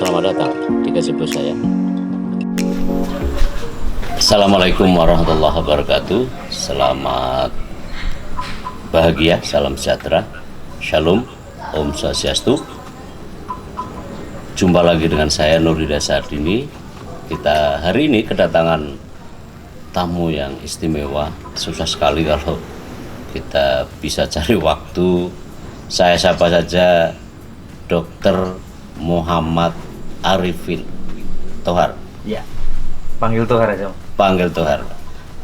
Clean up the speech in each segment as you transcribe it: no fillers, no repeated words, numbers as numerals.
selamat datang di gazebo saya. Assalamualaikum warahmatullahi wabarakatuh. Selamat bahagia, salam sejahtera, shalom, om swastiastu. Jumpa lagi dengan saya Nurhidayat Sahardini. Kita hari ini kedatangan tamu yang istimewa. Susah sekali kalau kita bisa cari waktu. Saya sapa saja Dr. Muhammad Arifin Tohar. Ya, panggil Tohar aja. Panggil Tohar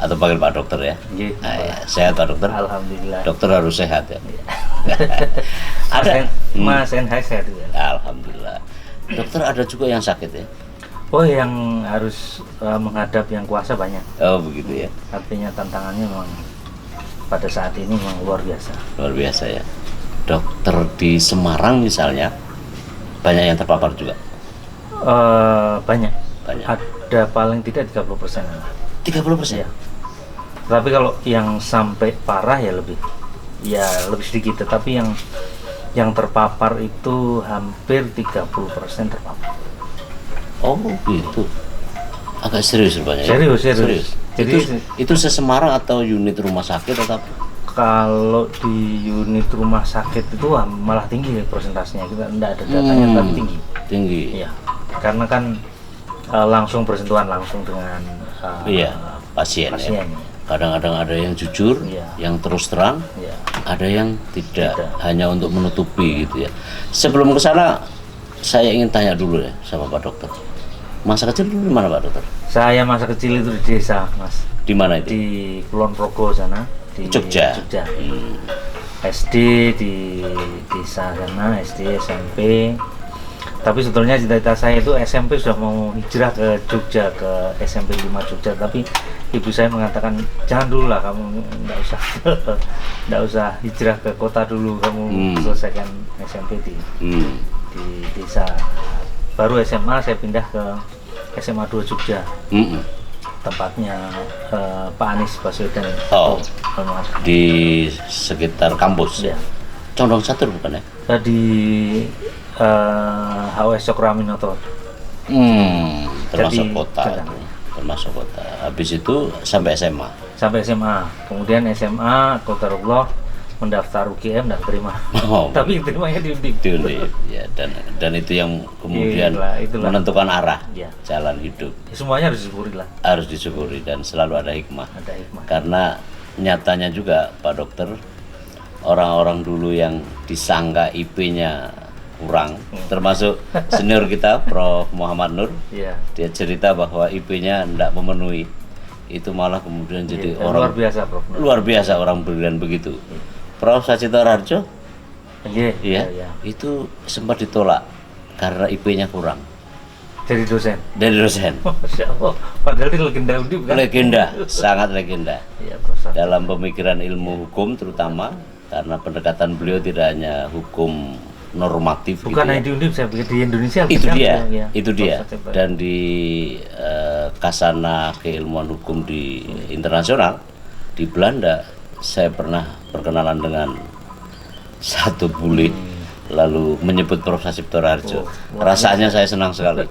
atau panggil Pak Dokter ya. Iya. Ya. Sehat Pak Dokter? Alhamdulillah. Dokter harus sehat ya. Ada Mas Enhai sehat juga. Alhamdulillah. Dokter ada juga yang sakit ya? Oh, yang harus menghadap yang kuasa banyak. Oh begitu ya. Artinya tantangannya memang pada saat ini memang luar biasa. Luar biasa ya. Dokter di Semarang misalnya banyak yang terpapar juga. Banyak. Banyak. Ada paling tidak 30%. 30%? Ya. Tapi kalau yang sampai parah ya lebih sedikit. Tetapi yang terpapar itu hampir 30% terpapar. Oh gitu. Agak serius rupanya. Serius. Jadi itu se-Semarang atau unit rumah sakit atau apa? Kalau di unit rumah sakit itu malah tinggi persentasenya, kita tidak ada datanya tapi tinggi. Iya, karena kan langsung bersentuhan langsung dengan pasien. Ya. Kadang-kadang ada yang jujur, yang terus terang, ada yang tidak, hanya untuk menutupi gitu ya. Sebelum ke sana, saya ingin tanya dulu ya sama Pak Dokter. Masa kecil dulu di mana Pak Dokter? Saya masa kecil itu di desa, Mas. Di mana itu? Di Kulon Progo sana. Di Jogja. SD di desa sana, SD, SMP. Tapi sebetulnya cita-cita saya itu SMP sudah mau hijrah ke Jogja, ke SMP 5 Jogja. Tapi ibu saya mengatakan jangan dulu lah, kamu nggak usah hijrah ke kota dulu, kamu selesaikan SMP di desa. Baru SMA saya pindah ke SMA 2 Jogja. Tempatnya Pak Anies Baswedan. Di sekitar kampus ya. Condong Catur bukan ya? Di HWS Cokroaminoto. Termasuk kota. Termasuk kota. Habis itu sampai SMA. Sampai SMA. Kemudian SMA Qadarullah mendaftar UGM dan terima. Tapi terimanya di Undip. Di Undip. Ya, dan itu yang kemudian itulah. Menentukan arah jalan hidup. Semuanya harus disyukuri lah. Harus disyukuri dan selalu ada hikmah. Ada hikmah. Karena nyatanya juga Pak Dokter, orang-orang dulu yang disangka IP-nya kurang, termasuk senior kita Prof. Muhammad Nur, dia cerita bahwa IP-nya tidak memenuhi, itu malah kemudian jadi orang luar biasa, Prof. Luar biasa, orang brilian begitu. Prof. Sacito Rarjo, itu sempat ditolak karena IP-nya kurang. Dari dosen. Masya Allah. Padahal itu legenda Undip kan? Legenda, sangat legenda. Ya, dalam pemikiran ilmu hukum terutama, karena pendekatan beliau tidak hanya hukum normatif. Bukan hanya di Undip, saya pikir di Indonesia. Itu dia. Dan di Kasana Keilmuan Hukum di internasional di Belanda, saya pernah berkenalan dengan satu bule, lalu menyebut Prof. Sacito Rarjo. Rasanya saya senang sekali.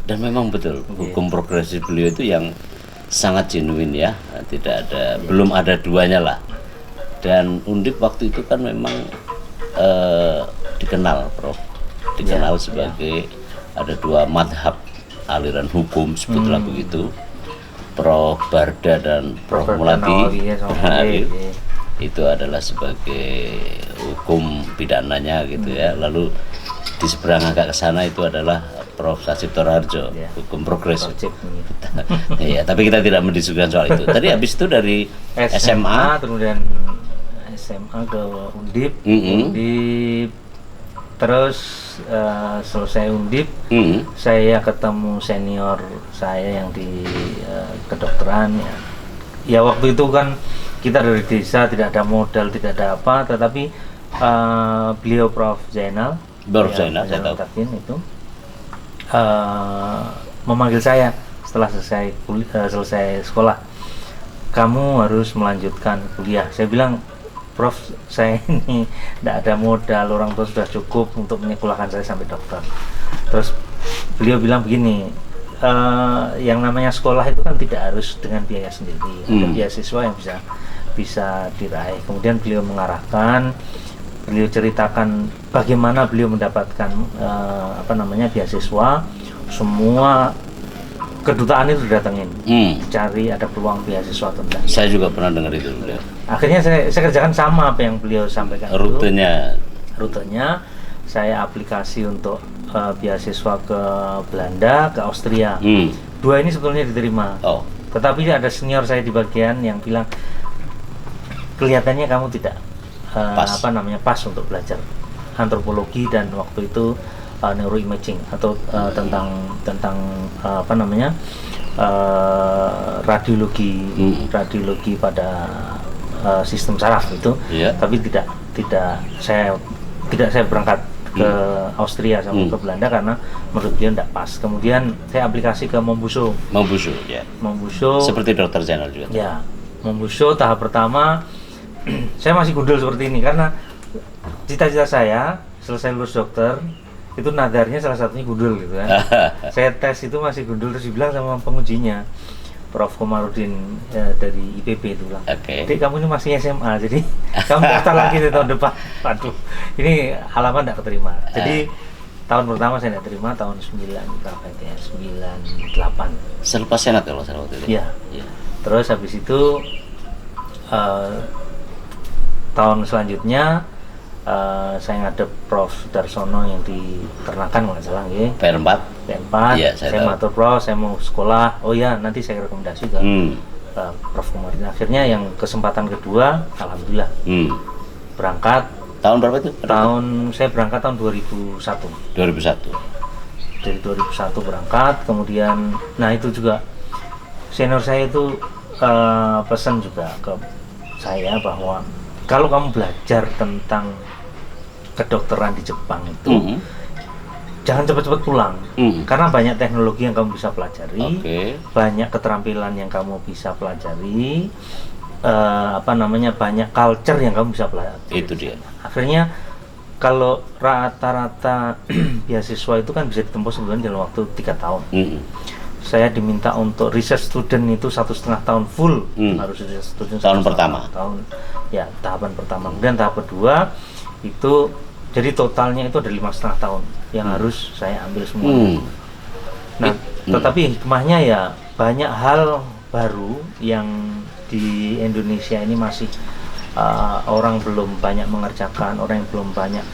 Dan memang betul, hukum progresif beliau itu yang sangat genuine ya, tidak ada, belum ada duanya lah. Dan Undip waktu itu kan memang dikenal, Prof. Dikenal sebagai ada dua madhab aliran hukum, sebutlah begitu. Prof. Barda dan Prof. Muladi itu adalah sebagai hukum pidananya gitu ya. Lalu di seberang agak ke sana itu adalah Prof. Sacito Rarjo, hukum progresif. Ya, tapi kita tidak mendiskusikan soal itu. Tadi habis itu dari SMA, kemudian SMA ke Undip, terus selesai Undip, saya ketemu senior saya yang di kedokteran ya waktu itu kan kita dari desa, tidak ada modal, tidak ada apa, tetapi beliau Prof. Zainal saya tahu itu memanggil saya setelah selesai sekolah, kamu harus melanjutkan kuliah. Saya bilang, Prof, saya ini tidak ada modal, orang tua sudah cukup untuk menyekolahkan saya sampai dokter. Terus beliau bilang begini, yang namanya sekolah itu kan tidak harus dengan biaya sendiri, ada beasiswa yang bisa diraih. Kemudian beliau mengarahkan, beliau ceritakan bagaimana beliau mendapatkan beasiswa. Semua kedutaan itu didatengin, cari ada peluang beasiswa atau enggak. Saya juga pernah dengar itu beliau. Akhirnya saya kerjakan sama apa yang beliau sampaikan. Rutenya saya aplikasi untuk beasiswa ke Belanda, ke Austria. Dua ini sebetulnya diterima. Tetapi ada senior saya di bagian yang bilang, kelihatannya kamu tidak pas untuk belajar antropologi dan waktu itu neuroimaging atau tentang radiologi pada sistem saraf itu. Tapi tidak saya berangkat ke Austria sama ke Belanda karena menurut dia tidak pas. Kemudian saya aplikasi ke Mombuso ya. Mombuso seperti Dokter Zainal juga ya. Mombuso tahap pertama saya masih gundul seperti ini karena cita-cita saya selesai lulus dokter itu nadarnya salah satunya gundul gitu kan. Saya tes itu masih gundul, terus dibilang sama pengujinya, Prof. Komarudin dari IPB itu bilang, Dek, kamu ini masih SMA, jadi kamu daftar lagi di tahun depan. Waduh, ini halaman tidak keterima. Jadi tahun pertama saya tidak terima, tahun 98. Selepas senat kalau saya waktu itu. Iya. Terus habis itu tahun selanjutnya saya ngadep Prof. Darsono yang di Ternakan kalau nggak salah ya. P4 ya, saya matur Prof, saya mau sekolah. Oh ya, nanti saya rekomendasi ke Prof. Komarudin. Akhirnya yang kesempatan kedua, alhamdulillah berangkat. Tahun berapa itu? Saya berangkat tahun 2001. Dari 2001 berangkat, kemudian nah itu juga senior saya itu pesan juga ke saya bahwa kalau kamu belajar tentang kedokteran di Jepang itu jangan cepat-cepat pulang, karena banyak teknologi yang kamu bisa pelajari, banyak keterampilan yang kamu bisa pelajari, banyak culture yang kamu bisa pelajari. Itu dia. Akhirnya kalau rata-rata beasiswa itu kan bisa ditempuh sebenarnya dalam waktu 3 tahun. Saya diminta untuk research student itu 1,5 tahun full, harus research student tahun pertama. Tahapan pertama. Kemudian tahap kedua itu jadi totalnya itu ada 5,5 tahun yang harus saya ambil semua. Nah, tetapi hikmahnya ya banyak hal baru yang di Indonesia ini masih orang belum banyak mengerjakan, orang yang belum banyak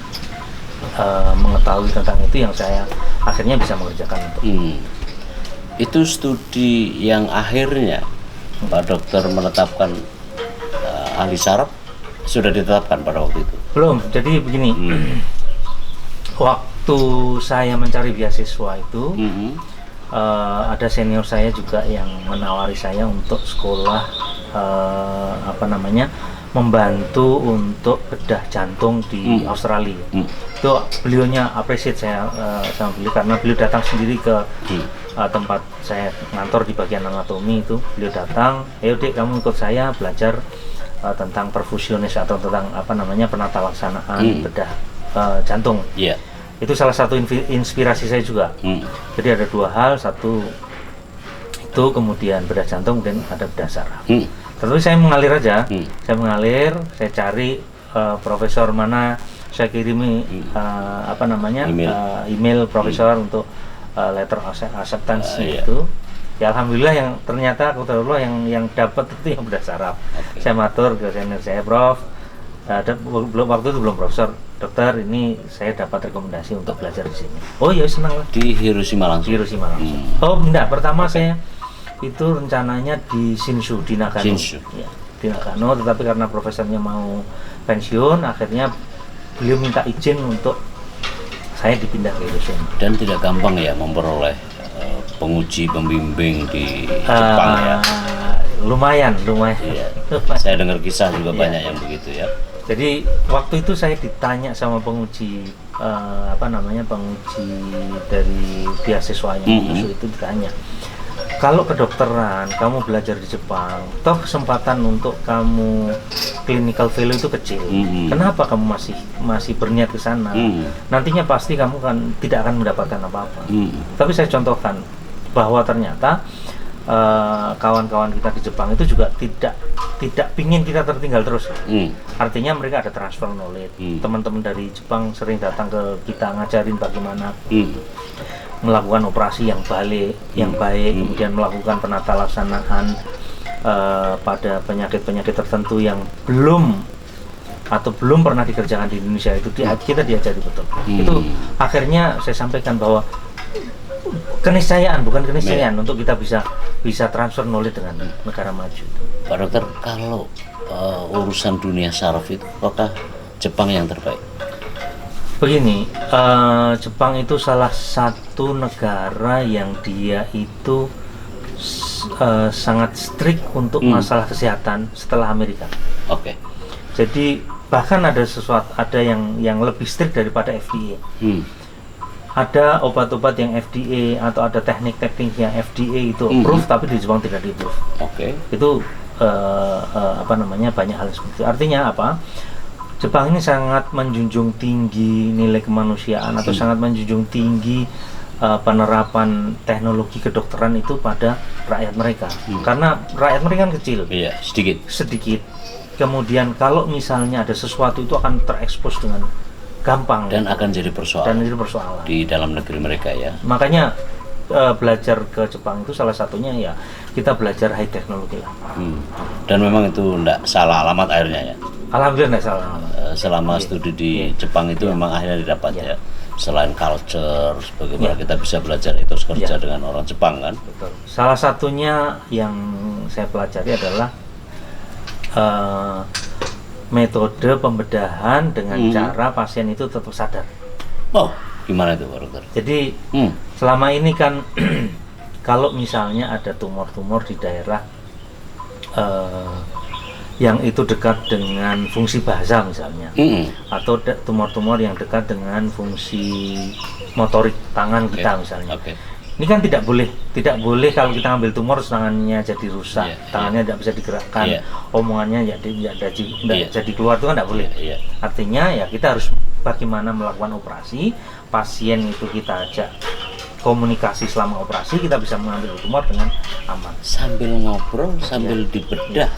mengetahui tentang itu, yang saya akhirnya bisa mengerjakan itu. Itu studi yang akhirnya Pak Dokter menetapkan ahli saraf sudah ditetapkan pada waktu itu? Belum. Jadi begini, waktu saya mencari beasiswa itu ada senior saya juga yang menawari saya untuk sekolah membantu untuk bedah jantung di Australia. Itu beliaunya appreciate saya sama beliau karena beliau datang sendiri ke tempat saya ngantor di bagian anatomi itu. Beliau datang, ayo Dek, kamu ikut saya belajar tentang perfusionis atau tentang penata laksanaan bedah jantung. Itu salah satu inspirasi saya juga. Jadi ada 2 hal, satu itu kemudian bedah jantung, dan ada bedah saraf. Tentu saya mengalir aja, saya cari profesor mana, saya kirimi email profesor untuk letter acceptance itu. Ya alhamdulillah, yang ternyata yang dapat itu yang bedah saraf. Saya matur ke senior saya, Prof, waktu itu belum profesor, dokter, ini saya dapat rekomendasi untuk belajar di sini. Oh ya, senang lah. Di Hiroshima langsung. Oh enggak, pertama saya itu rencananya di Shinshu, di Nagano. Ya, di Nagano, tetapi karena profesornya mau pensiun, akhirnya beliau minta izin untuk saya dipindah ke Hiroshima. Dan tidak gampang ya memperoleh penguji pembimbing di Jepang ya. Lumayan. Iya. Saya dengar kisah juga banyak yang begitu ya. Jadi waktu itu saya ditanya sama penguji penguji dari beasiswanya itu ditanya, kalau kedokteran kamu belajar di Jepang, toh kesempatan untuk kamu clinical value itu kecil. Kenapa kamu masih berniat ke sana? Nantinya pasti kamu kan tidak akan mendapatkan apa-apa. Tapi saya contohkan bahwa ternyata kawan-kawan kita di Jepang itu juga tidak pingin kita tertinggal terus. Artinya mereka ada transfer knowledge. Teman-teman dari Jepang sering datang ke kita ngajarin bagaimana melakukan operasi yang baik, kemudian melakukan penata laksanaan pada penyakit-penyakit tertentu yang belum pernah dikerjakan di Indonesia itu kita diajari betul. Itu akhirnya saya sampaikan bahwa keniscayaan untuk kita bisa transfer knowledge dengan negara maju. Pak Dokter, kalau urusan dunia saraf itu apakah Jepang yang terbaik? Begini, Jepang itu salah satu negara yang dia itu sangat strict untuk masalah kesehatan setelah Amerika. Oke. Jadi bahkan ada yang lebih strict daripada FDA. Ada obat-obat yang FDA atau ada teknik-teknik yang FDA itu approve, tapi di Jepang tidak di-approve. Oke. Itu banyak hal seperti itu. Artinya apa? Jepang ini sangat menjunjung tinggi nilai kemanusiaan atau sangat menjunjung tinggi penerapan teknologi kedokteran itu pada rakyat mereka. Karena rakyat mereka kan kecil. Iya, sedikit. Kemudian kalau misalnya ada sesuatu itu akan terekspos dengan gampang dan akan jadi persoalan di dalam negeri mereka ya. Makanya belajar ke Jepang itu salah satunya ya kita belajar high teknologi lah. Dan memang itu enggak salah alamat akhirnya ya. Alhamdulillah enggak salah alamat. Selama studi di Jepang itu memang akhirnya didapat ya. Selain culture, bagaimana kita bisa belajar etos kerja dengan orang Jepang kan. Betul. Salah satunya yang saya pelajari adalah metode pembedahan dengan cara pasien itu tetap sadar. Oh, gimana itu Pak Dokter? Jadi selama ini kan kalau misalnya ada tumor-tumor di daerah yang itu dekat dengan fungsi bahasa misalnya, atau tumor-tumor yang dekat dengan fungsi motorik tangan kita misalnya. Ini kan tidak boleh kalau kita ambil tumor tangannya jadi rusak, tangannya tidak bisa digerakkan, omongannya tidak jadi keluar, itu kan tidak boleh. Artinya ya kita harus bagaimana melakukan operasi, pasien itu kita ajak komunikasi selama operasi, kita bisa mengambil tumor dengan aman. Sambil ngobrol, sambil dibedah.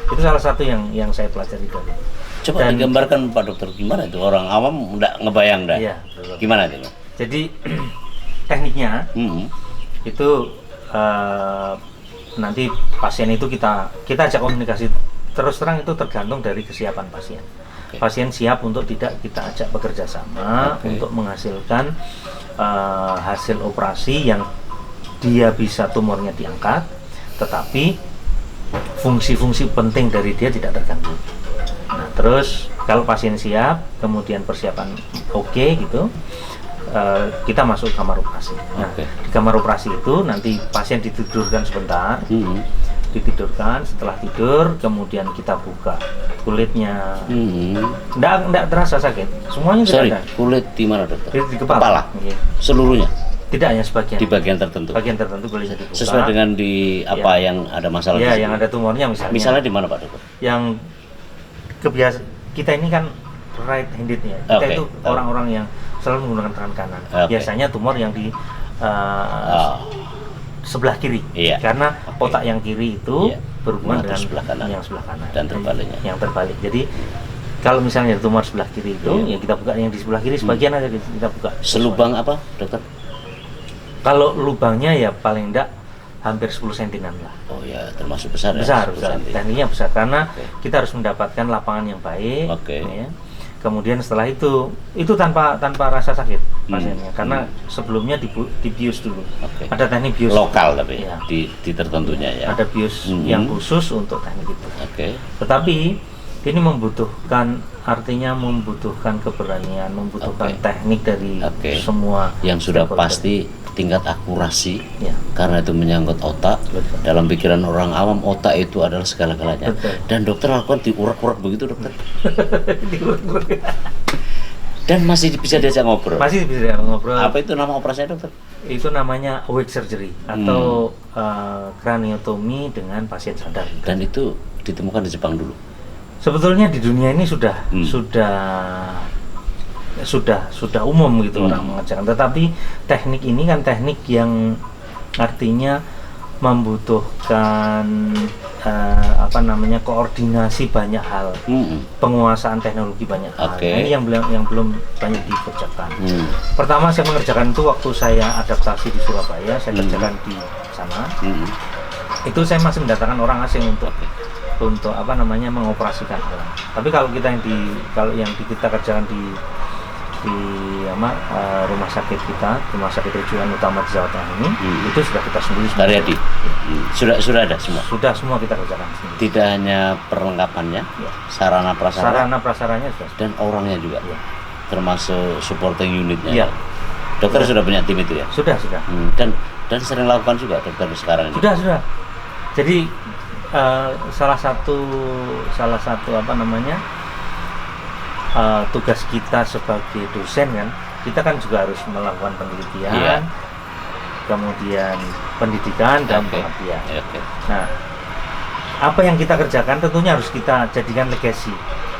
Itu salah satu yang saya pelajari tadi. Coba digambarkan Pak Dokter, gimana itu orang awam nggak ngebayang dah. Gimana itu? Jadi tekniknya itu nanti pasien itu kita ajak komunikasi, terus terang itu tergantung dari kesiapan pasien. Pasien siap untuk tidak kita ajak bekerja sama untuk menghasilkan hasil operasi yang dia bisa tumornya diangkat, tetapi fungsi-fungsi penting dari dia tidak terganggu. Nah, terus kalau pasien siap, kemudian persiapan gitu, kita masuk kamar operasi. Nah, di kamar operasi itu nanti pasien ditidurkan sebentar, ditidurkan. Setelah tidur, kemudian kita buka kulitnya. Nggak terasa sakit, semuanya tidak ada. Kulit di mana Dokter? Di kepala. Seluruhnya? Tidak, hanya sebagian. Di bagian tertentu. Bagian tertentu boleh dibuka. Sesuai dengan di apa yang ada masalah. Ya, yang ada tumornya misalnya. Misalnya di mana Pak Dokter? Yang kita ini kan right handed ya. Kita itu orang-orang yang selalu menggunakan tangan kanan. Biasanya tumor yang di sebelah kiri. Karena otak yang kiri itu berhubungan dengan yang sebelah kanan. Dan terbaliknya. Yang terbalik. Jadi kalau misalnya tumor sebelah kiri itu, ya kita buka yang di sebelah kiri sebagian aja kita buka. Selubang apa, Dokter? Kalau lubangnya ya paling enggak hampir 10 cm lah. Oh ya, termasuk besar ya? Besar. Tekniknya besar karena kita harus mendapatkan lapangan yang baik. Ya. Kemudian setelah itu tanpa rasa sakit pasiennya, karena sebelumnya dibius dulu. Ada teknik bius lokal tapi di tertentunya ya. Ada bius yang khusus untuk teknik itu. Tetapi ini membutuhkan keberanian, membutuhkan teknik dari semua yang sudah pasti tingkat akurasi, karena itu menyangkut otak. Dalam pikiran orang awam otak itu adalah segala-galanya. Dan dokter lakukan diurak-urak begitu Dokter. Dan masih bisa diajak ngobrol. Masih bisa diajak ngobrol. Apa itu nama operasinya Dokter? Itu namanya awake surgery atau craniotomy dengan pasien sadar. Dan itu ditemukan di Jepang dulu. Sebetulnya di dunia ini sudah umum gitu orang mengerjakan. Tetapi teknik ini kan teknik yang artinya membutuhkan koordinasi banyak hal, penguasaan teknologi banyak hal. Ini yang belum banyak dikerjakan. Pertama saya mengerjakan itu waktu saya adaptasi di Surabaya, saya kerjakan di sana. Itu saya masih mendatangkan orang asing untuk mengoperasikan orang. Tapi kalau kita yang kita kerjakan di rumah sakit kita, rumah sakit rujukan utama di Jawa Tengah ini, itu sudah kita sendiri. Karyadi. Sudah ada semua. Sudah semua kita kerjakan sendiri. Tidak hanya perlengkapannya, sarana prasaranya sudah. Dan orangnya juga. Termasuk supporting unitnya. Iya. Dokter sudah punya tim itu ya? Sudah. Dan sering lakukan juga dokter sekarang ini. Sudah. Jadi salah satu tugas kita sebagai dosen kan, kita kan juga harus melakukan penelitian, kemudian pendidikan dan pengabdian. Nah, apa yang kita kerjakan tentunya harus kita jadikan legasi,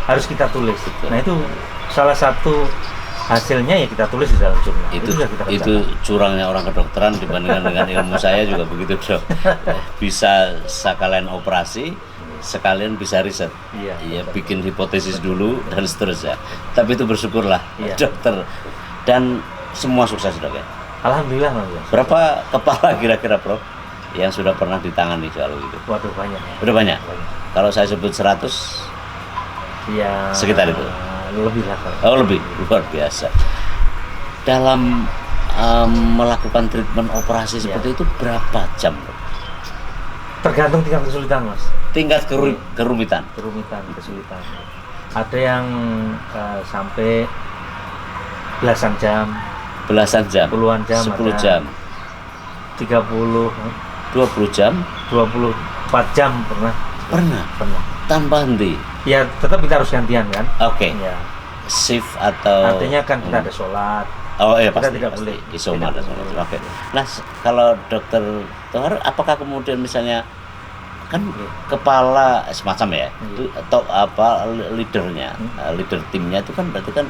harus kita tulis. Nah, itu salah satu hasilnya ya kita tulis di dalam jurnal. Itu curangnya orang kedokteran dibandingkan dengan ilmu saya juga begitu, Dok. Bisa sekalian operasi, sekalian bisa riset. Iya, bikin hipotesis dulu dan seterusnya. Tapi itu bersyukurlah dokter, dan semua sukses, Dok ya. Alhamdulillah. Berapa kepala kira-kira, Prof, yang sudah pernah ditangani soal itu? Waduh, banyak. Udah banyak. Kalau saya sebut 100, ya sekitar itu. Lebih lah. Oh, lebih, luar biasa. Dalam melakukan treatment operasi seperti itu berapa jam? Tergantung tingkat kesulitan, Mas. Tingkat kerumitan. Kesulitan. Ada yang sampai belasan jam, puluhan jam, 10 jam, 30, 20 jam, 24 jam pernah. Tanpa henti. Ya, tetap kita harus gantian kan. Ya. Shift atau artinya kan kita ada sholat. Kita pasti, tidak boleh isoma. Nah, kalau dokter Tohar, apakah kemudian misalnya kan kepala semacam ya, itu atau leadernya, leader timnya itu kan berarti kan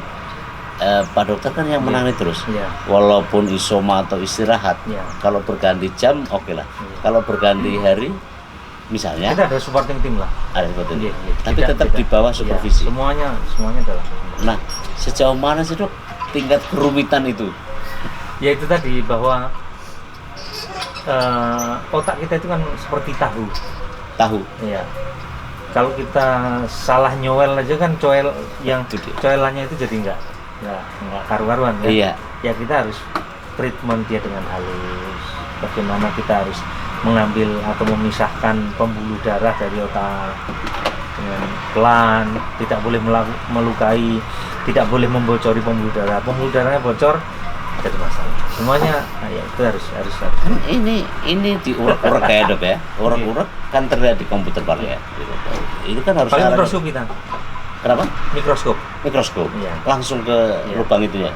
Pak Dokter kan yang menangani terus. Walaupun isoma atau istirahat. Kalau berganti jam lah. Kalau berganti hari misalnya kita ada supporting tim lah. Ada supporting tim. Tapi tetap di bawah supervisi. Semuanya dalam. Nah, sejauh mana sih, Dok, tingkat kerumitan itu? Ya itu tadi, bahwa otak kita itu kan seperti tahu. Iya. Kalau kita salah nyowel aja kan coelannya itu jadi enggak karu-karuan kan. Iya. Ya kita harus treatment dia dengan halus. Bagaimana kita harus mengambil atau memisahkan pembuluh darah dari otak dengan pelan, tidak boleh melukai, tidak boleh membocori pembuluh darah. Pembuluh darahnya bocor jadi masalah. Semuanya ya itu harus. Kan ini diurak-urak kayak, Dok ya. Urak-urak kan terlihat di komputer paling ya. Itu kan harus pakai mikroskop kita. Kenapa? Mikroskop. Iya. Langsung ke lubang itu ya.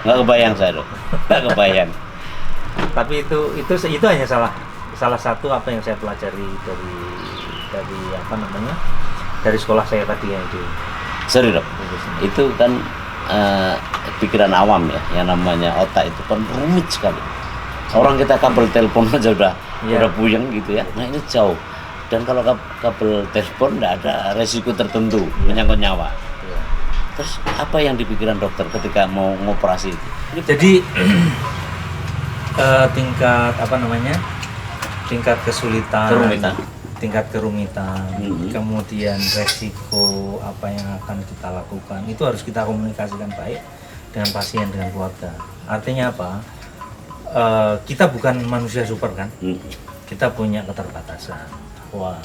Nggak kebayang saya, Dok. Nggak kebayang. Tapi itu hanya salah satu apa yang saya pelajari dari sekolah saya tadi yang di. Sorry, Dok. Itu kan pikiran awam ya, yang namanya otak itu kan rumit sekali. Orang kita kabel telepon aja udah puyeng gitu ya. Nah, ini jauh. Dan kalau kabel telepon nggak ada resiko tertentu menyangkut nyawa. Terus apa yang dipikiran dokter ketika mau ngoperasi itu? Jadi tingkat kesulitan, tingkat kerumitan, kemudian resiko apa yang akan kita lakukan itu harus kita komunikasikan baik dengan pasien, dengan keluarga. Artinya apa? Kita bukan manusia super kan? Kita punya keterbatasan. Wah,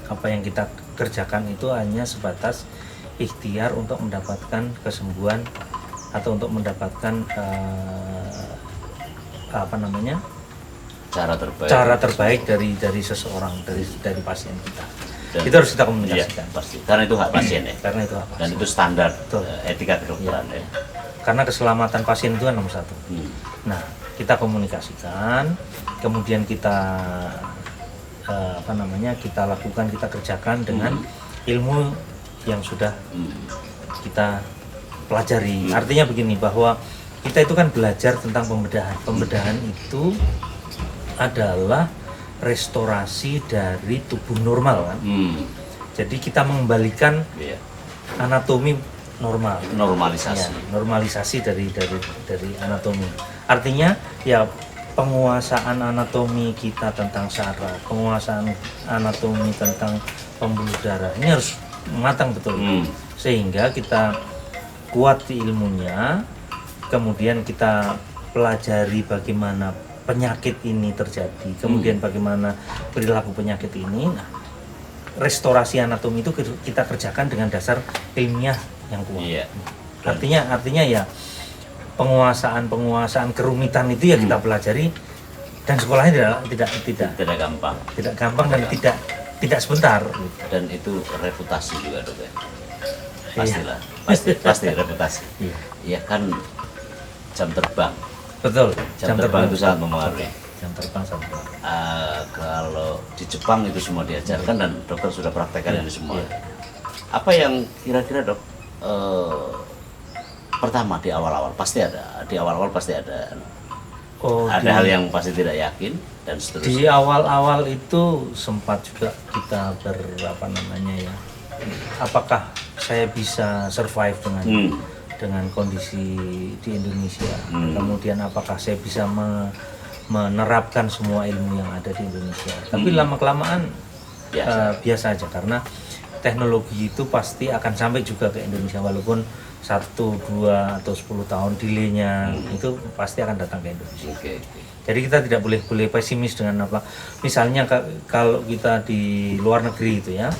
apa yang kita kerjakan itu hanya sebatas ikhtiar untuk mendapatkan kesembuhan atau untuk mendapatkan cara terbaik dari seseorang, dari pasien kita. Dan itu harus kita komunikasikan. Iya, pasti. Karena itu hak pasien ya. Dan itu standar etika kedokteran ya. Karena keselamatan pasien itu kan nomor satu. Nah, kita komunikasikan, kemudian kita kita lakukan, kita kerjakan dengan ilmu yang sudah kita pelajari. Artinya begini, bahwa kita itu kan belajar tentang pembedahan. Pembedahan itu adalah restorasi dari tubuh normal kan. Jadi kita mengembalikan anatomi normal. Normalisasi. Ya, normalisasi dari anatomi. Artinya ya penguasaan anatomi kita tentang saraf, penguasaan anatomi tentang pembuluh darah ini harus matang betul. Sehingga kita kuat di ilmunya, kemudian kita pelajari bagaimana penyakit ini terjadi, kemudian bagaimana perilaku penyakit ini. Nah, restorasi anatomi itu kita kerjakan dengan dasar ilmiah yang kuat. Iya. Artinya ya penguasaan kerumitan itu ya kita pelajari, dan sekolahnya tidak gampang dan tidak sebentar. Dan itu reputasi juga dok ya. Pastilah. Pasti reputasi. Iya kan, jam terbang. Betul. Jam terbang itu sangat mempengaruhi. Jam terbang sangat. Kalau di Jepang itu semua diajarkan dan dokter sudah praktekkan ini semua. Apa yang kira-kira dok pertama di awal-awal pasti ada. Di awal-awal pasti ada. Ada hal yang pasti tidak yakin dan seterusnya. Di awal-awal itu sempat juga kita apakah saya bisa survive dengan kondisi di Indonesia, kemudian apakah saya bisa menerapkan semua ilmu yang ada di Indonesia. Tapi lama-kelamaan biasa aja, karena teknologi itu pasti akan sampai juga ke Indonesia, walaupun 1, 2, atau 10 tahun delaynya itu pasti akan datang ke Indonesia. Jadi kita tidak boleh pesimis dengan apa. Misalnya kalau kita di luar negeri itu ya,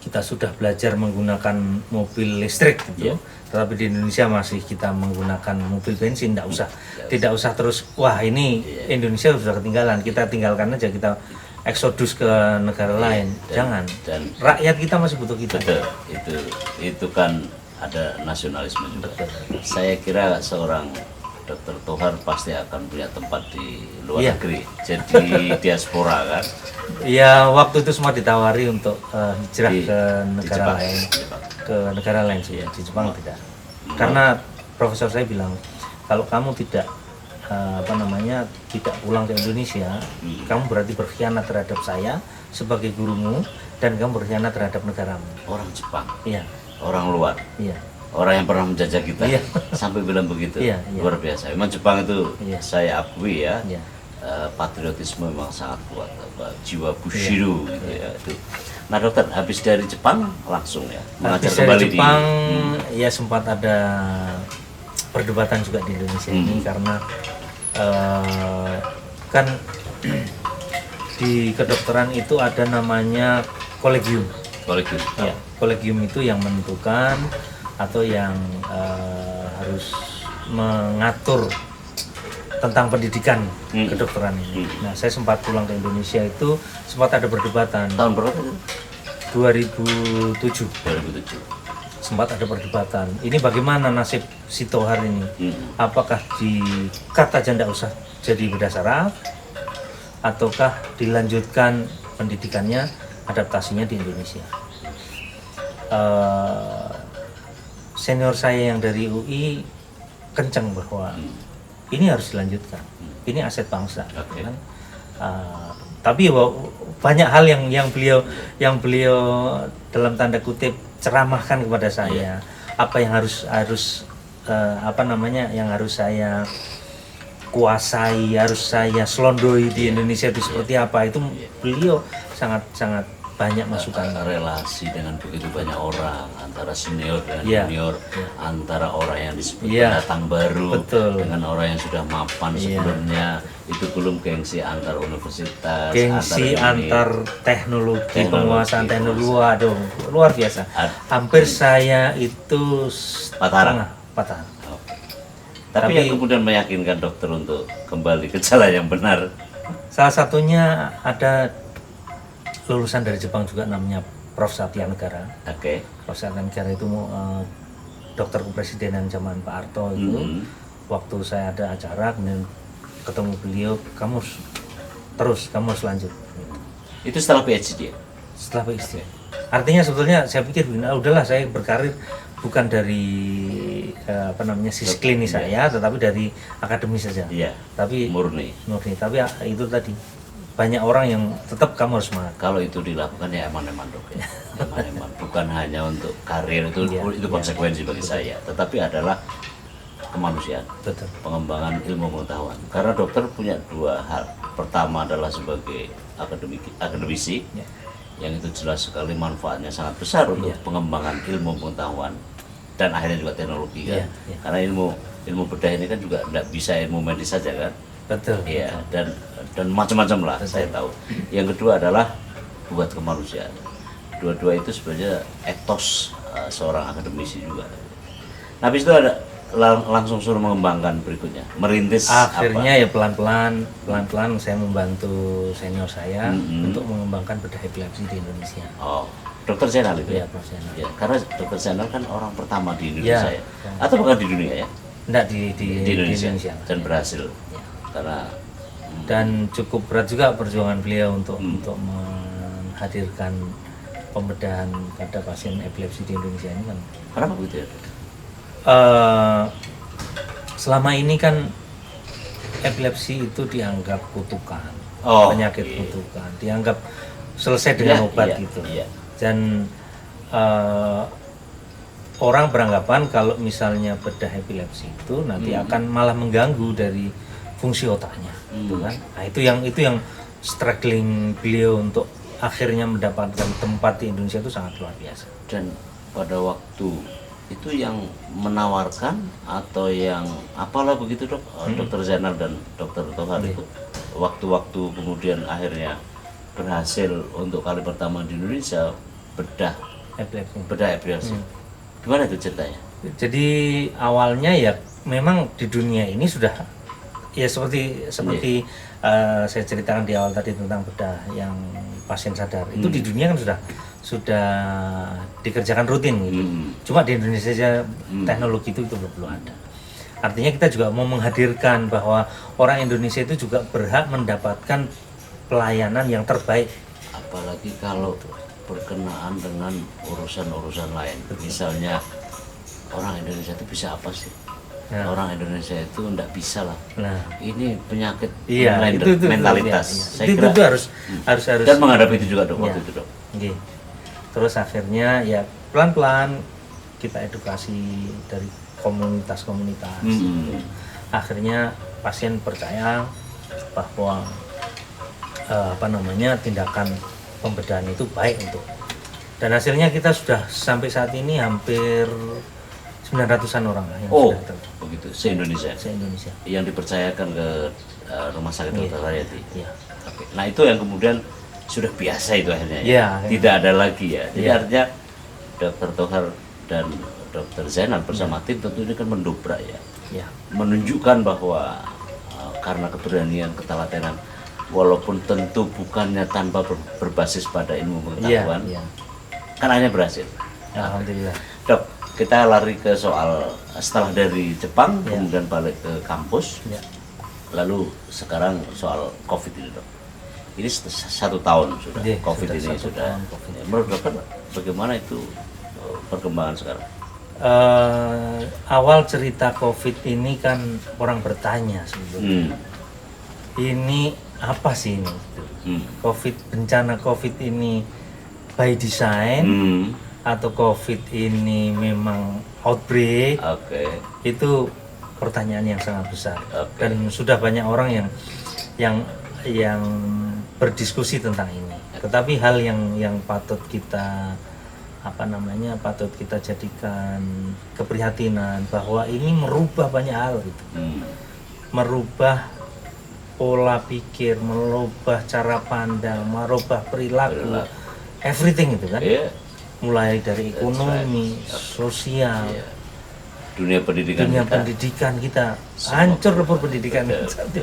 kita sudah belajar menggunakan mobil listrik gitu, tetapi di Indonesia masih kita menggunakan mobil bensin. Tidak usah terus wah ini Indonesia sudah ketinggalan, kita tinggalkan aja, kita eksodus ke negara lain. Jangan. Dan rakyat kita masih butuh kita. Betul. Itu kan ada nasionalisme juga. Betul. Saya kira seorang Dr. Tohar pasti akan punya tempat di luar negeri, jadi diaspora kan. Ya, waktu itu semua ditawari untuk hijrah ke negara lain, ke negara lain sih. Di Jepang tidak. Karena profesor saya bilang, kalau kamu tidak tidak pulang ke Indonesia, kamu berarti berkhianat terhadap saya sebagai gurumu, dan kamu berkhianat terhadap negaramu. Orang Jepang. Iya. Orang luar. Iya. Orang yang pernah menjajah kita sampai bilang begitu. Luar biasa. Memang Jepang itu saya akui ya. Patriotisme memang sangat kuat, jiwa Bushido gitu ya itu. Nah dokter, habis dari Jepang langsung ya mengajar kembali di Jepang. Ya sempat ada perdebatan juga di Indonesia ini, karena kan di kedokteran itu ada namanya kolegium. Ya, kolegium itu yang menentukan atau yang harus mengatur tentang pendidikan kedokteran ini. Nah, saya sempat pulang ke Indonesia itu sempat ada perdebatan. Tahun berapa itu? 2007. Sempat ada perdebatan. Ini bagaimana nasib si Tohar ini? Apakah di-cut aja ndak usah jadi bedah saraf, ataukah dilanjutkan pendidikannya, adaptasinya di Indonesia? Senior saya yang dari UI kencang bahwa ini harus dilanjutkan, ini aset bangsa, kan? Tapi banyak hal yang beliau dalam tanda kutip ceramahkan kepada saya, apa yang harus yang harus saya kuasai, harus saya selondoi di Indonesia itu seperti apa, itu beliau sangat banyak masukan. Relasi dengan begitu banyak orang, antara senior dan junior, antara orang yang disebut pendatang baru dengan orang yang sudah mapan sebelumnya, itu belum gengsi antar universitas, antar teknologi, penguasaan teknologi, waduh luar biasa. Hampir saya itu patah. Tapi yang kemudian meyakinkan dokter untuk kembali ke jalan yang benar, salah satunya ada lulusan dari Jepang juga, namanya Prof. Satya Negara. Prof. Satya Negara itu dokter kepresidenan zaman Pak Harto itu. Waktu saya ada acara, kemudian ketemu beliau, kamu harus lanjut. Itu setelah PhD? Setelah PhD. Artinya sebetulnya saya pikir udahlah saya berkarir bukan dari sisi klinis saya, tetapi dari akademis saja. Iya. Tapi murni. Tapi itu tadi banyak orang yang tetap kamu harus semangat. Kalau itu dilakukan ya eman-eman dok ya. Eman-eman. Bukan hanya untuk karir itu konsekuensi bagi saya, tetapi adalah kemanusiaan. Betul. Pengembangan ilmu pengetahuan. Karena dokter punya dua hal. Pertama adalah sebagai akademisi, yang itu jelas sekali manfaatnya sangat besar untuk pengembangan ilmu pengetahuan dan akhirnya juga teknologi kan. Karena ilmu bedah ini kan juga tidak bisa ilmu medis saja kan. Betul. Iya, dan macam-macam lah. Betul. Saya tahu. Yang kedua adalah buat kemanusiaan. Dua-dua itu sebenarnya etos seorang akademisi juga. Nah, habis itu ada langsung suruh mengembangkan berikutnya, merintis. Akhirnya ya pelan-pelan saya membantu senior saya untuk mengembangkan bedah epilepsi di Indonesia. Oh, Dokter Zainal itu ya? Prof. Zainal. Ya, karena Dokter Zainal kan orang pertama di Indonesia ya. Atau bukan di dunia ya? Enggak, di Indonesia. Dan berhasil. Karena dan cukup berat juga perjuangan beliau untuk menghadirkan pembedahan pada pasien epilepsi di Indonesia ini kan. Kenapa begitu ya? Selama ini kan epilepsi itu dianggap kutukan, penyakit kutukan, dianggap selesai dengan obat gitu. Dan orang beranggapan kalau misalnya bedah epilepsi itu nanti akan malah mengganggu dari fungsi otaknya, gitu kan? Nah itu yang struggling beliau untuk akhirnya mendapatkan tempat di Indonesia itu sangat luar biasa. Dan pada waktu itu yang menawarkan atau yang apalah begitu dok, Dokter Zainal dan Dokter Tohar itu waktu-waktu kemudian akhirnya berhasil untuk kali pertama di Indonesia bedah epilepsi. Gimana itu ceritanya? Jadi awalnya ya memang di dunia ini sudah ya seperti saya ceritakan di awal tadi tentang bedah yang pasien sadar itu di dunia kan sudah dikerjakan rutin gitu. Cuma di Indonesia saja teknologi itu belum ada. Artinya kita juga mau menghadirkan bahwa orang Indonesia itu juga berhak mendapatkan pelayanan yang terbaik. Apalagi kalau berkenaan dengan urusan-urusan lain. Misalnya orang Indonesia itu bisa apa sih? Orang Indonesia itu enggak bisa lah. Ini penyakit mentalitas. Saya kira itu harus dan menghadapi itu juga dok waktu itu dok. Terus akhirnya ya pelan-pelan kita edukasi dari komunitas-komunitas. Akhirnya pasien percaya bahwa tindakan pembedahan itu baik untuk. Dan hasilnya kita sudah sampai saat ini hampir 900-an orang yang sudah begitu se-Indonesia. Yang dipercayakan ke Rumah Sakit Dr. Haryati. Nah, itu yang kemudian sudah biasa itu akhirnya tidak ada lagi ya. Jadi artinya Dr. Tohar dan Dr. Zainal bersama tim tentu ini kan mendobrak ya. Menunjukkan bahwa karena keberanian, ketelatenan, walaupun tentu bukannya tanpa berbasis pada ilmu pengetahuan, kan hanya berhasil. Alhamdulillah. Dok, kita lari ke soal setelah dari Jepang kemudian balik ke kampus, lalu sekarang soal COVID ini dok. Ini 1 tahun sudah COVID ini sudah. Menurut dokter bagaimana itu perkembangan sekarang? Awal cerita COVID ini kan orang bertanya sebetulnya. Ini apa sih ini? Bencana COVID ini by design atau COVID ini memang outbreak? Itu pertanyaan yang sangat besar. Dan sudah banyak orang yang berdiskusi tentang ini. Tetapi hal yang patut kita jadikan keprihatinan bahwa ini merubah banyak hal gitu. Merubah pola pikir, merubah cara pandang, merubah perilaku, everything itu kan. Mulai dari ekonomi, sosial, dunia pendidikan kita hancur lebur pendidikan.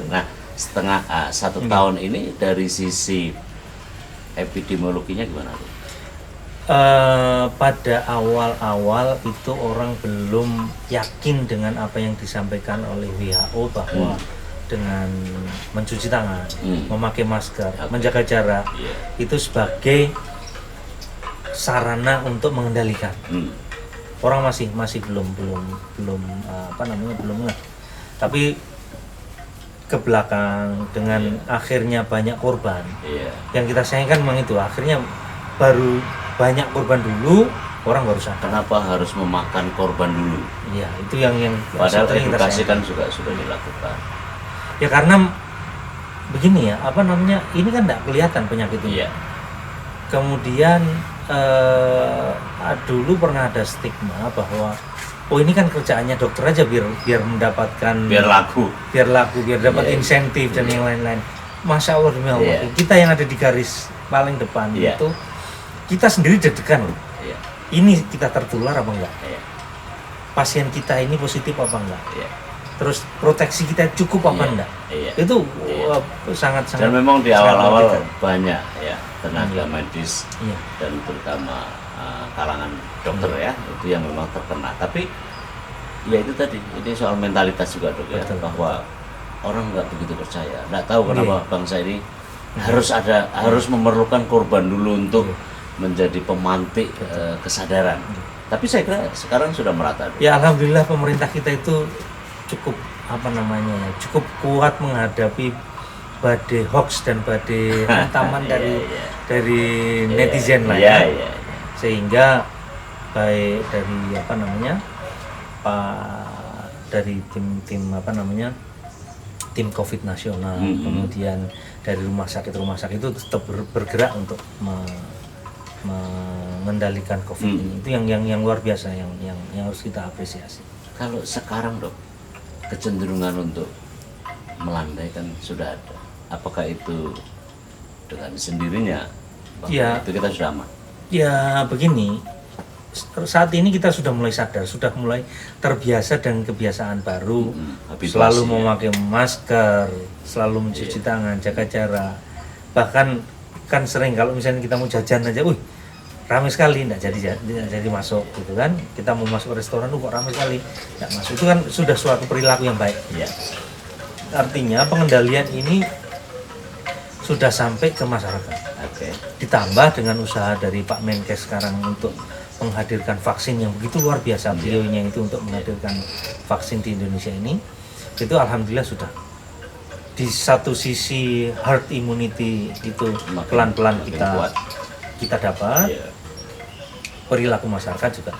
Nah, setengah 1 tahun ini dari sisi epidemiologinya gimana? Pada awal-awal itu orang belum yakin dengan apa yang disampaikan oleh WHO bahwa dengan mencuci tangan, memakai masker, menjaga jarak itu sebagai sarana untuk mengendalikan. Orang masih belum belum ngeh. Tapi ke belakang dengan akhirnya banyak korban. Yang kita sayangkan memang itu, akhirnya baru banyak korban dulu, orang baru sadar. Kenapa harus memakan korban dulu? Iya, itu yang padahal sebetulnya kita edukasi kan sayangkan. juga sudah dilakukan. Ya karena begini ya, ini kan tidak kelihatan penyakit ini. Kemudian dulu pernah ada stigma bahwa ini kan kerjaannya dokter aja biar mendapatkan, biar dapat insentif dan yang lain-lain. Masya Allah demi Allah, kita yang ada di garis paling depan itu kita sendiri deg-degan loh. Ini kita tertular apa enggak? Pasien kita ini positif apa enggak? Terus proteksi kita cukup apa enggak? Itu sangat. Dan memang di awal-awal banyak ya tenaga medis dan terutama kalangan dokter itu yang memang terkena. Tapi ya itu tadi, ini soal mentalitas juga dok ya, bahwa orang nggak begitu percaya, nggak tahu kenapa bangsa ini harus memerlukan korban dulu untuk menjadi pemantik kesadaran. Tapi saya kira sekarang sudah merata dok. Ya alhamdulillah pemerintah kita itu cukup cukup kuat menghadapi badai hoax dan badai hantaman dari netizen lah ya. Sehingga baik dari dari tim COVID nasional, kemudian dari rumah sakit itu tetap bergerak untuk mengendalikan COVID ini. Itu yang luar biasa, yang harus kita apresiasi. Kalau sekarang dok, kecenderungan untuk melandai kan sudah ada. Apakah itu dengan sendirinya? Itu kita sudah aman. Ya begini, saat ini kita sudah mulai sadar, sudah mulai terbiasa dengan kebiasaan baru, selalu memakai masker, selalu mencuci tangan, jaga jarak. Bahkan kan sering kalau misalnya kita mau jajan aja, ramai sekali, nggak jadi masuk gitu kan. Kita mau masuk restoran, kok ramai sekali, nggak masuk. Itu kan sudah suatu perilaku yang baik. Artinya pengendalian ini sudah sampai ke masyarakat. Ditambah dengan usaha dari Pak Menkes sekarang untuk menghadirkan vaksin yang begitu luar biasa, beliaunya itu untuk menghadirkan vaksin di Indonesia ini, itu alhamdulillah sudah. Di satu sisi herd immunity itu pelan-pelan kita dapat, perilaku masyarakat juga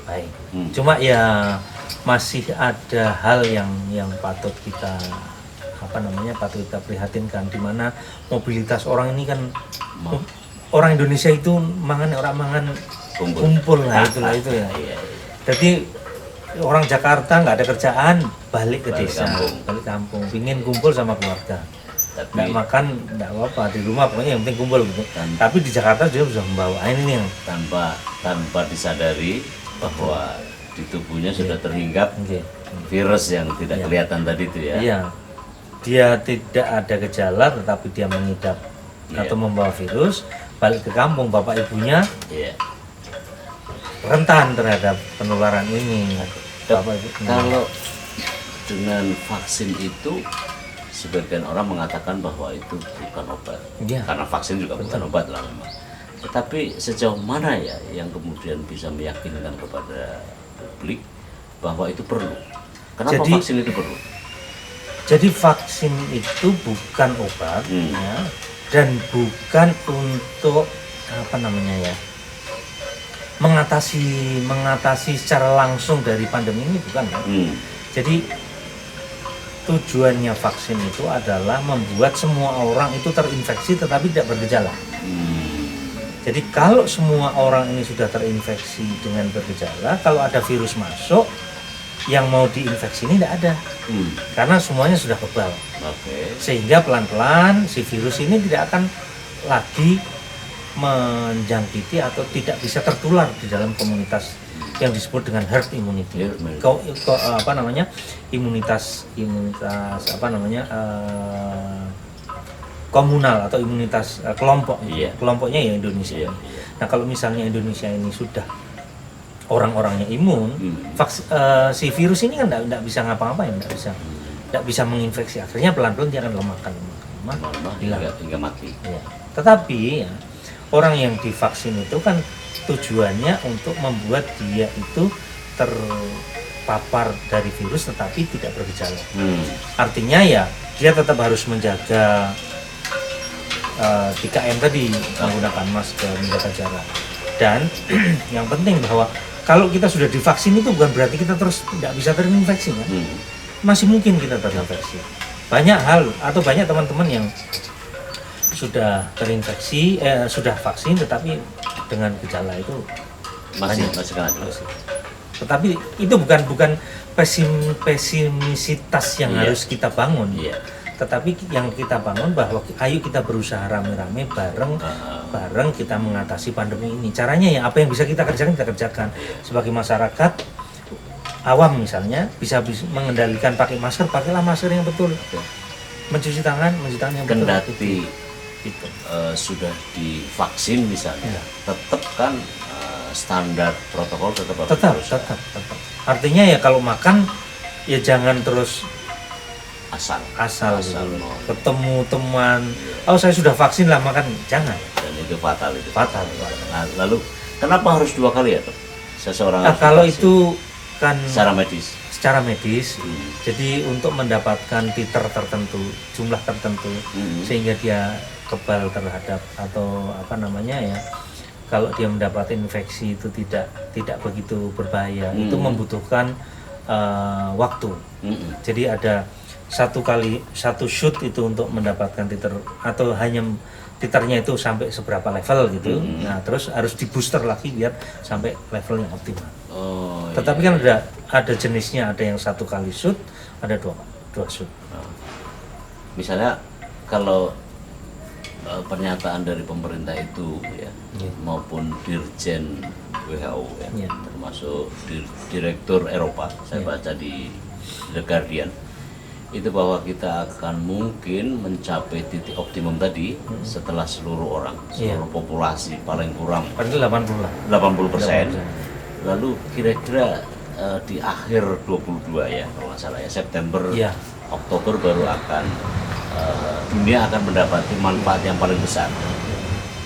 baik. Cuma ya masih ada hal yang patut kita prihatinkan, di mana mobilitas orang ini kan orang Indonesia itu mangan kumpul lah, itu ya. Jadi orang Jakarta nggak ada kerjaan, balik ke desa, balik kampung, pingin kumpul sama keluarga. Nggak makan nggak apa-apa, di rumah pokoknya yang penting kumpul gitu. Tapi di Jakarta dia sudah membawa ini yang tanpa disadari bahwa di tubuhnya sudah terhinggap virus yang tidak kelihatan tadi itu ya. Iya. Dia tidak ada gejala tetapi dia mengidap atau membawa virus, balik ke kampung bapak ibunya rentan terhadap penularan ini. Kalau dengan vaksin itu sebagian orang mengatakan bahwa itu bukan obat, karena vaksin juga bukan obat lah memang. Tetapi sejauh mana ya yang kemudian bisa meyakinkan kepada publik bahwa itu perlu? Kenapa vaksin itu perlu? Jadi vaksin itu bukan obat dan bukan untuk mengatasi secara langsung dari pandemi ini, bukan ya. Jadi tujuannya vaksin itu adalah membuat semua orang itu terinfeksi tetapi tidak bergejala. Jadi kalau semua orang ini sudah terinfeksi dengan bergejala, kalau ada virus masuk, yang mau diinfeksi ini tidak ada, karena semuanya sudah kebal. Sehingga pelan-pelan si virus ini tidak akan lagi menjangkiti atau tidak bisa tertular di dalam komunitas yang disebut dengan herd immunity. Imunitas komunal atau imunitas kelompok. Kelompoknya ya Indonesia. Nah kalau misalnya Indonesia ini sudah orang-orangnya imun, si virus ini kan tidak bisa ngapa-ngapain, tidak bisa menginfeksi. Akhirnya pelan-pelan dia akan lemah hingga mati. Tetapi ya, orang yang divaksin itu kan tujuannya untuk membuat dia itu terpapar dari virus tetapi tidak bergejala. Artinya ya dia tetap harus menjaga 3M tadi, menggunakan masker, menjaga jarak. Dan yang penting bahwa kalau kita sudah divaksin itu bukan berarti kita terus tidak bisa terinfeksi kan? Masih mungkin kita terinfeksi. Banyak hal atau banyak teman-teman yang sudah terinfeksi, sudah vaksin tetapi dengan gejala itu masih kena juga. Tetapi itu bukan pesimisitas yang harus kita bangun. Tetapi yang kita bangun bahwa ayo kita berusaha rame-rame bareng kita mengatasi pandemi ini. Caranya ya apa yang bisa kita kerjakan sebagai masyarakat awam misalnya bisa mengendalikan pakai masker, pakailah masker yang betul. Mencuci tangan yang betul. Kendati itu sudah divaksin misalnya, tetap kan standar protokol tetap. Artinya ya kalau makan ya jangan terus asal gitu. Ketemu teman, saya sudah vaksin lah makan, jangan. Dan itu fatal. Nah, lalu kenapa harus 2 kali ya, Dok? Seseorang kalau itu kan secara medis. Jadi untuk mendapatkan titer tertentu, jumlah tertentu, sehingga dia kebal terhadap atau kalau dia mendapat infeksi itu tidak begitu berbahaya, itu membutuhkan waktu. Jadi ada satu shoot itu untuk mendapatkan titer atau hanya titernya itu sampai seberapa level gitu. Nah terus harus di booster lagi biar sampai level yang optimal. Tetapi kan ada jenisnya, ada yang 1 kali shoot, ada dua shoot. Misalnya kalau pernyataan dari pemerintah itu maupun Dirjen WHO termasuk Direktur Eropa, saya baca di The Guardian, itu bahwa kita akan mungkin mencapai titik optimum tadi setelah seluruh populasi paling kurang 80%. Lalu kira-kira di akhir 22 ya kalau nggak salah ya, September Oktober baru akan dunia akan mendapati manfaat yang paling besar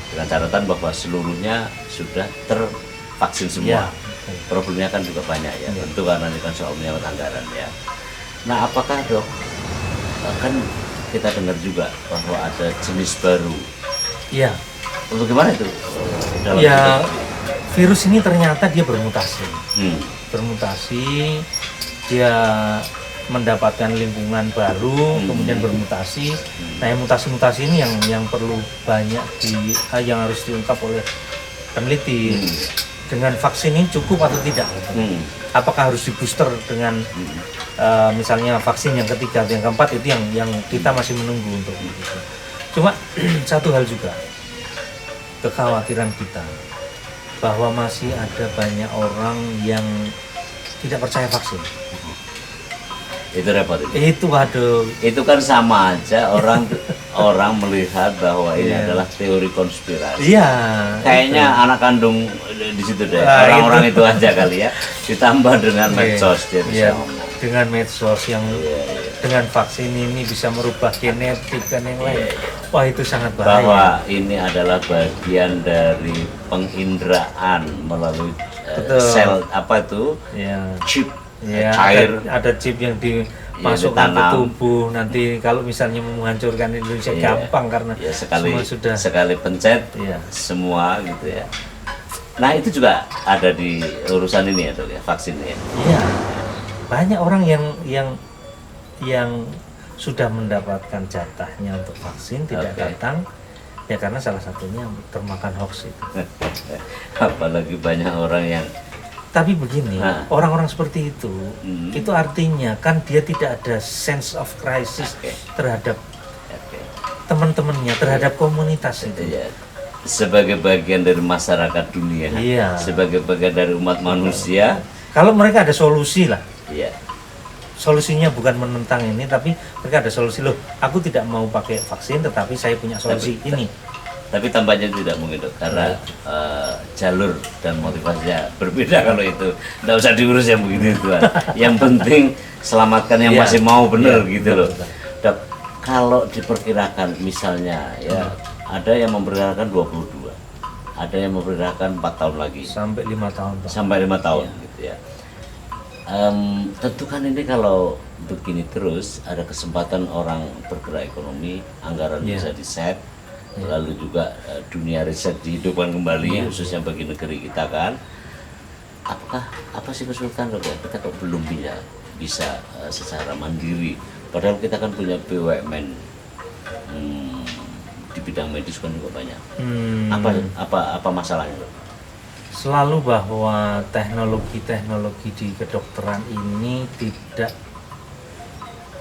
dengan catatan bahwa seluruhnya sudah tervaksin semua. Problemnya kan juga banyak ya, tentu karena ini kan soal menyangkut anggaran ya. Nah, apakah Dok, kan kita dengar juga bahwa ada jenis baru. Iya. Bagaimana itu? Virus ini ternyata dia bermutasi. Bermutasi, dia mendapatkan lingkungan baru, kemudian bermutasi. Nah, yang mutasi-mutasi ini yang perlu banyak yang harus diungkap oleh peneliti. Dengan vaksin ini cukup atau tidak? Apakah harus di booster dengan misalnya vaksin yang ketiga atau yang keempat, itu yang kita masih menunggu untuk itu. Cuma satu hal juga, kekhawatiran kita bahwa masih ada banyak orang yang tidak percaya vaksin. Itu repot itu. Itu kan sama aja orang melihat bahwa ini adalah teori konspirasi. Kayaknya anak kandung di situ deh. Orang-orang itu aja kali ya. Ditambah dengan medsos dia bisa ngomong. Dengan medsos yang dengan vaksin ini bisa merubah genetik dan yang lain. Wah, itu sangat bahaya. Bahwa ini adalah bagian dari penginderaan melalui sel chip. Ada chip yang dimasukkan ke tubuh. Nanti kalau misalnya menghancurkan Indonesia gampang karena semua sudah sekali pencet semua gitu ya. Nah, itu juga ada di urusan ini ya, Dok ya, vaksin ya. Iya. Banyak orang yang sudah mendapatkan jatahnya untuk vaksin tidak datang ya karena salah satunya termakan hoax itu. Apalagi banyak orang yang. Tapi begini, orang-orang seperti itu artinya kan dia tidak ada sense of crisis terhadap teman-temannya, terhadap komunitas itu. Sebagai bagian dari masyarakat dunia, sebagai bagian dari umat manusia. Kalau mereka ada solusi lah, solusinya bukan menentang ini, tapi mereka ada solusi. Loh, aku tidak mau pakai vaksin, tetapi saya punya solusi ini. Tapi tampaknya tidak mungkin, Dok, karena jalur dan motivasinya berbeda. Kalau itu nggak usah diurus yang begitu. Yang penting selamatkan yang masih mau bener gitu loh. Dok, kalau diperkirakan misalnya ya ada yang memperkirakan 22, ada yang memperkirakan 4 tahun lagi sampai 5 tahun Pak. sampai 5 tahun gitu ya. Tentu kan ini kalau begini terus ada kesempatan orang bergerak ekonomi, anggaran bisa di-set, lalu juga dunia riset dihidupkan kembali khususnya bagi negeri kita kan. Apa sih kesulitan dok ya? Kita kok belum bisa secara mandiri, padahal kita kan punya BUMN di bidang medis kan juga banyak. Apa masalahnya dok? Selalu bahwa teknologi di kedokteran ini tidak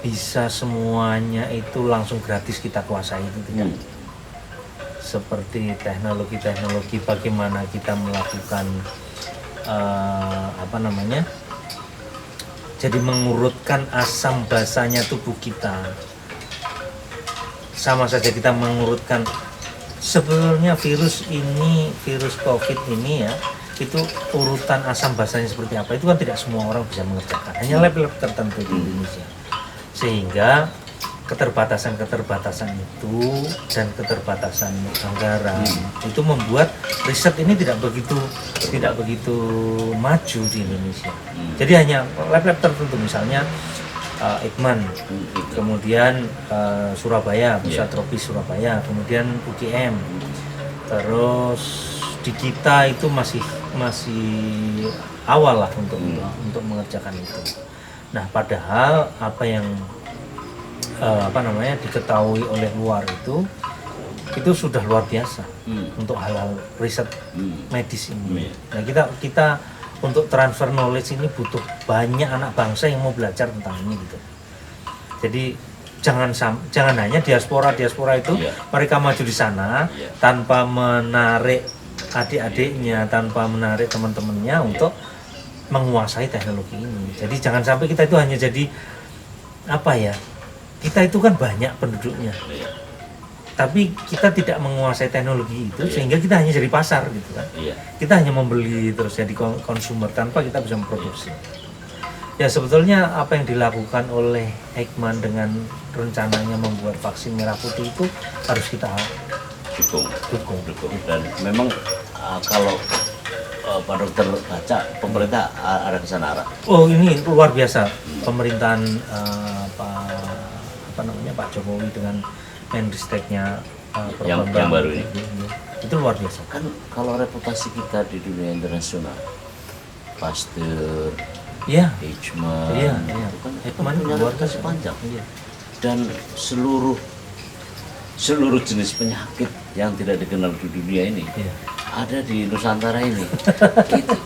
bisa semuanya itu langsung gratis kita kuasai, itu tidak. Seperti teknologi bagaimana kita melakukan jadi mengurutkan asam basanya tubuh kita, sama saja kita mengurutkan. Sebetulnya virus COVID ini ya, itu urutan asam basanya seperti apa itu kan tidak semua orang bisa mengerjakan, hanya lab-lab tertentu di Indonesia. Sehingga keterbatasan itu dan keterbatasan anggaran itu membuat riset ini tidak begitu maju di Indonesia. Jadi hanya lab-lab tertentu, misalnya Eijkman, kemudian Surabaya, Pusat Tropis Surabaya, kemudian UGM, terus di kita itu masih awal lah untuk mengerjakan itu. Nah, padahal apa yang diketahui oleh luar itu sudah luar biasa untuk hal-hal riset medis ini. Nah, kita untuk transfer knowledge ini butuh banyak anak bangsa yang mau belajar tentang ini gitu. Jadi jangan hanya diaspora itu mereka maju di sana tanpa menarik adik-adiknya, tanpa menarik teman-temannya untuk menguasai teknologi ini. Jadi jangan sampai kita itu hanya jadi kita itu kan banyak penduduknya, tapi kita tidak menguasai teknologi itu sehingga kita hanya jadi pasar gitu kan. Kita hanya membeli terus jadi konsumer tanpa kita bisa memproduksi. Ya sebetulnya apa yang dilakukan oleh Eijkman dengan rencananya membuat vaksin merah putih itu harus kita dukung. Dan memang kalau Pak Dokter baca, pemerintah ada ke sana arah. Oh, ini luar biasa pemerintahan Pak Jokowi dengan Menristeknya yang baru ini. Itu luar biasa. Kan kalau reputasi kita di dunia internasional, Pasteur, Eijkman, Eijkman punya reputasi panjang. Dan seluruh jenis penyakit yang tidak dikenal di dunia ini ada di Nusantara ini.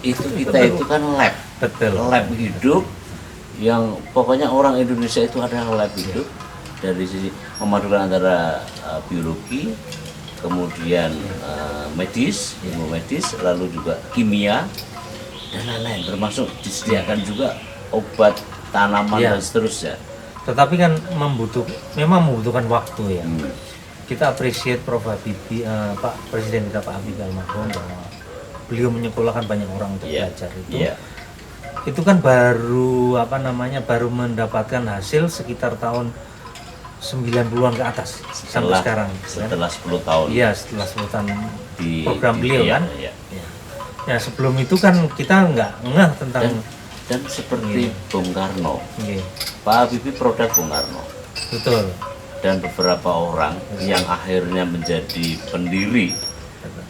itu kan lab, lab hidup yang pokoknya orang Indonesia itu adalah lab hidup. Dari sisi memadukan antara biologi, kemudian medis, ilmu medis, lalu juga kimia dan lain-lain, termasuk disediakan juga obat, tanaman dan seterusnya. Tetapi kan memang membutuhkan waktu ya. Kita appreciate Prof. Habibie, Pak Presiden kita Pak Habibie almarhum, bahwa beliau menyekolahkan banyak orang untuk belajar itu. Itu kan baru mendapatkan hasil sekitar tahun 90-an ke atas sampai sekarang. Setelah 10 tahun. Iya, setelah 10 tahun di program beliau kan. Ya, sebelum itu kan kita nggak ngeh tentang dan seperti Bung Karno. Pak Habibie produk Bung Karno. Betul. Dan beberapa orang yang akhirnya menjadi pendiri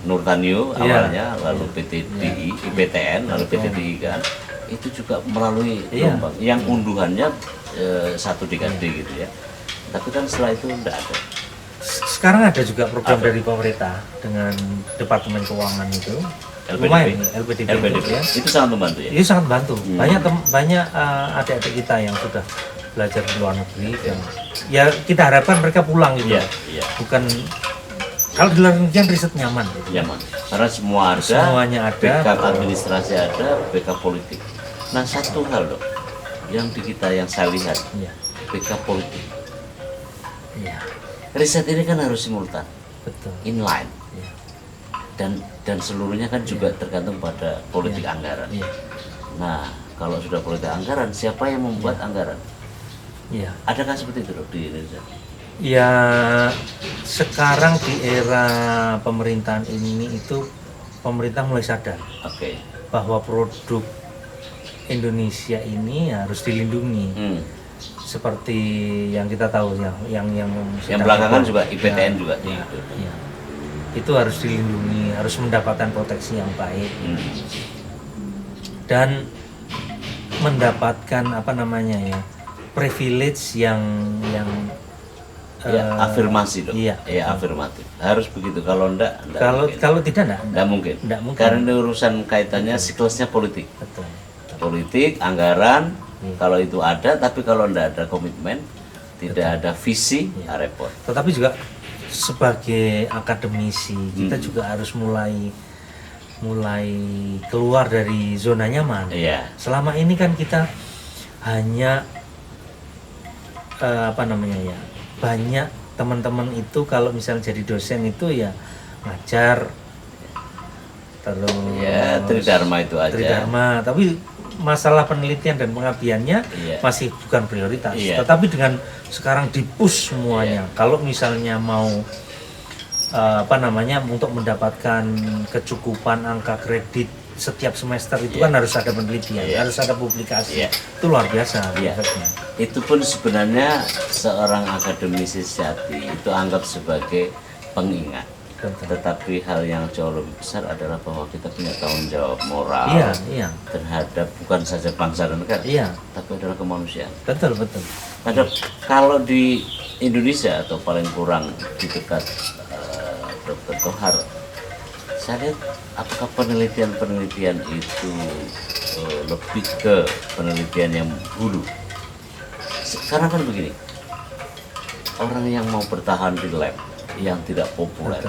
Nurtanio awalnya, lalu PT DI, IPTN, lalu PT DI kan, itu juga melalui gelombang yang unduhannya 1 dekade gitu ya. Tapi kan setelah itu tidak ada. Sekarang ada juga program dari pemerintah dengan Departemen Keuangan itu. LPDP ya. Itu sangat membantu ya? Itu sangat membantu. Banyak adik-adik kita yang sudah belajar di luar negeri. Ya kita harapkan mereka pulang gitu. Bukan kalau di luar negeri riset nyaman. Gitu. Nyaman. Karena semuanya ada. Backup administrasi ada, backup politik. Nah, satu hal dok, yang di kita yang saya lihat, backup politik. Riset ini kan harus simultan, inline, dan seluruhnya kan juga tergantung pada politik anggaran. Nah, kalau sudah politik anggaran, siapa yang membuat anggaran? Adakah seperti itu dok di Indonesia? Ya, sekarang di era pemerintahan ini itu pemerintah mulai sadar Oke. bahwa produk Indonesia ini harus dilindungi. Seperti yang kita tahu yang Belakangan juga IPTN juga ya. Itu harus dilindungi, harus mendapatkan proteksi yang baik. Dan mendapatkan privilege yang afirmasi dong. Iya. Afirmatif. Harus begitu. Kalau enggak kalau tidak enggak mungkin. Karena ini urusan kaitannya siklusnya politik. Betul. Politik, anggaran, kalau itu ada, tapi kalau enggak ada komitmen, tidak ada visi, repot. Tetapi juga sebagai akademisi, kita juga harus mulai keluar dari zona nyaman. Selama ini kan kita hanya banyak teman-teman itu kalau misalnya jadi dosen itu ya ngajar terus tridharma itu aja. Tridharma, tapi masalah penelitian dan pengabdiannya masih bukan prioritas. Tetapi dengan sekarang di-push semuanya. Kalau misalnya mau untuk mendapatkan kecukupan angka kredit setiap semester itu kan harus ada penelitian, harus ada publikasi. Itu luar biasa efeknya. Itu pun sebenarnya seorang akademisi sejati itu anggap sebagai pengingat. Tetapi hal yang jauh lebih besar adalah bahwa kita punya tanggung jawab moral terhadap bukan saja bangsa dan negara, tapi adalah kemanusiaan. Betul. Kalau di Indonesia atau paling kurang di dekat Dr. Tohar, saya lihat apakah penelitian itu lebih ke penelitian yang hulu. Karena kan begini, orang yang mau bertahan di lab yang tidak populer,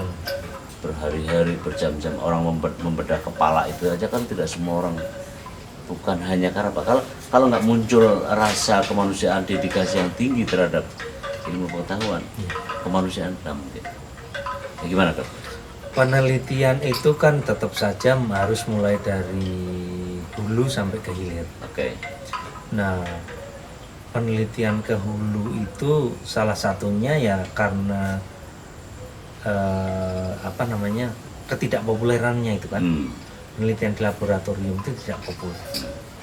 berhari-hari, berjam-jam orang membedah kepala itu aja kan tidak semua orang, bukan hanya karena apa. Kalau nggak muncul rasa kemanusiaan, dedikasi yang tinggi terhadap ilmu pengetahuan, kemanusiaan tidak mungkin. Ya, gimana dok? Penelitian itu kan tetap saja harus mulai dari hulu sampai ke hilir. Nah, penelitian ke hulu itu salah satunya ya karena ketidakpopulerannya itu kan. Penelitian di laboratorium itu tidak populer.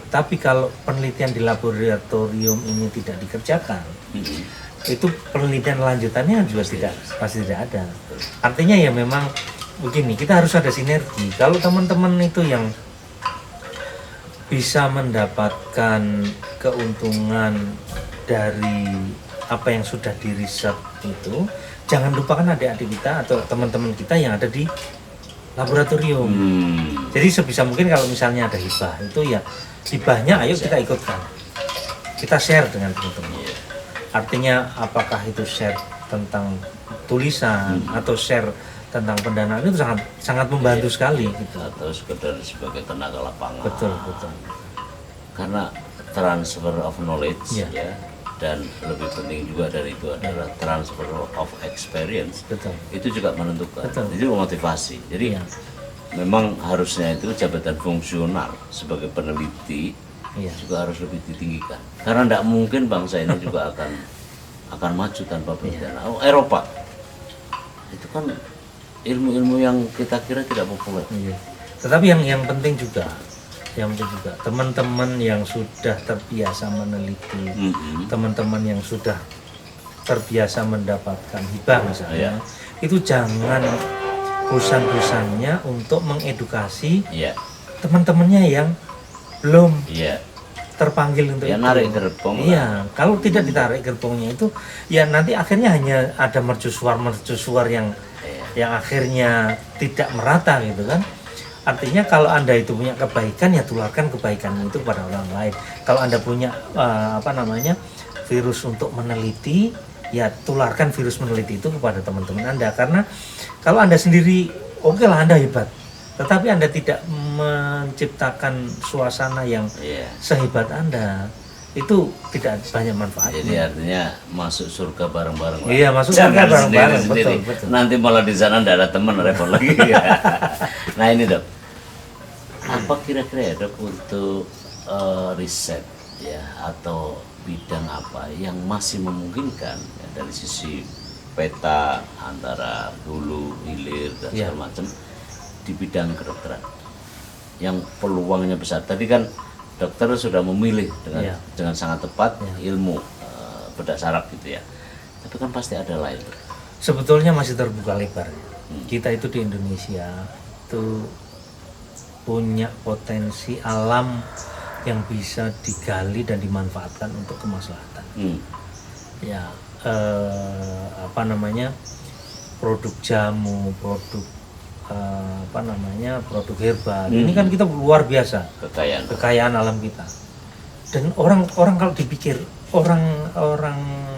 Tapi kalau penelitian di laboratorium ini tidak dikerjakan, itu penelitian lanjutannya juga pasti tidak ada. Artinya ya memang begini, kita harus ada sinergi. Kalau teman-teman itu yang bisa mendapatkan keuntungan dari apa yang sudah diriset itu, jangan lupakan adik-adik kita atau teman-teman kita yang ada di laboratorium. Jadi sebisa mungkin kalau misalnya ada hibah itu ya hibahnya ayo kita ikutkan, kita share dengan teman-teman. Artinya apakah itu share tentang tulisan atau share tentang pendanaan, itu sangat membantu sekali gitu. Atau sekedar sebagai tenaga lapangan. Betul. Karena transfer of knowledge dan lebih penting juga dari itu adalah transfer of experience. Itu juga menentukan. Itu motivasi. Jadi memang harusnya itu jabatan fungsional sebagai peneliti juga harus lebih ditinggikan. Karena tidak mungkin bangsa ini juga akan maju tanpa penelitian. Eropa itu kan ilmu-ilmu yang kita kira tidak populer. Tetapi yang penting juga teman-teman yang sudah terbiasa meneliti, teman-teman yang sudah terbiasa mendapatkan hibah misalnya, itu jangan bosan-bosannya untuk mengedukasi teman-temannya yang belum terpanggil untuk itu. Narik gerbong. Kalau tidak ditarik gerbongnya itu, ya nanti akhirnya hanya ada mercusuar yang akhirnya tidak merata gitu kan. Artinya kalau Anda itu punya kebaikan, ya tularkan kebaikan itu kepada orang lain. Kalau Anda punya virus untuk meneliti, ya tularkan virus meneliti itu kepada teman-teman Anda. Karena kalau Anda sendiri, oke lah Anda hebat, tetapi Anda tidak menciptakan suasana yang sehebat Anda, itu tidak banyak manfaatnya. Jadi artinya masuk surga bareng-bareng. Masuk surga bareng-bareng. Betul. Nanti malah di sana tidak ada teman, repot lagi. Nah ini dok, apa kira-kira ya dok untuk riset atau bidang apa yang masih memungkinkan dari sisi peta antara hulu, hilir dan segala macam di bidang kedokteran yang peluangnya besar. Tadi kan dokter sudah memilih dengan sangat tepat ilmu bedah saraf gitu ya. Tapi kan pasti ada lain. Sebetulnya masih terbuka lebar. Kita itu di Indonesia itu punya potensi alam yang bisa digali dan dimanfaatkan untuk kemaslahatan. Ya, produk jamu, produk produk herbal. Ini kan kita luar biasa kekayaan alam kita. Dan orang kalau dipikir orang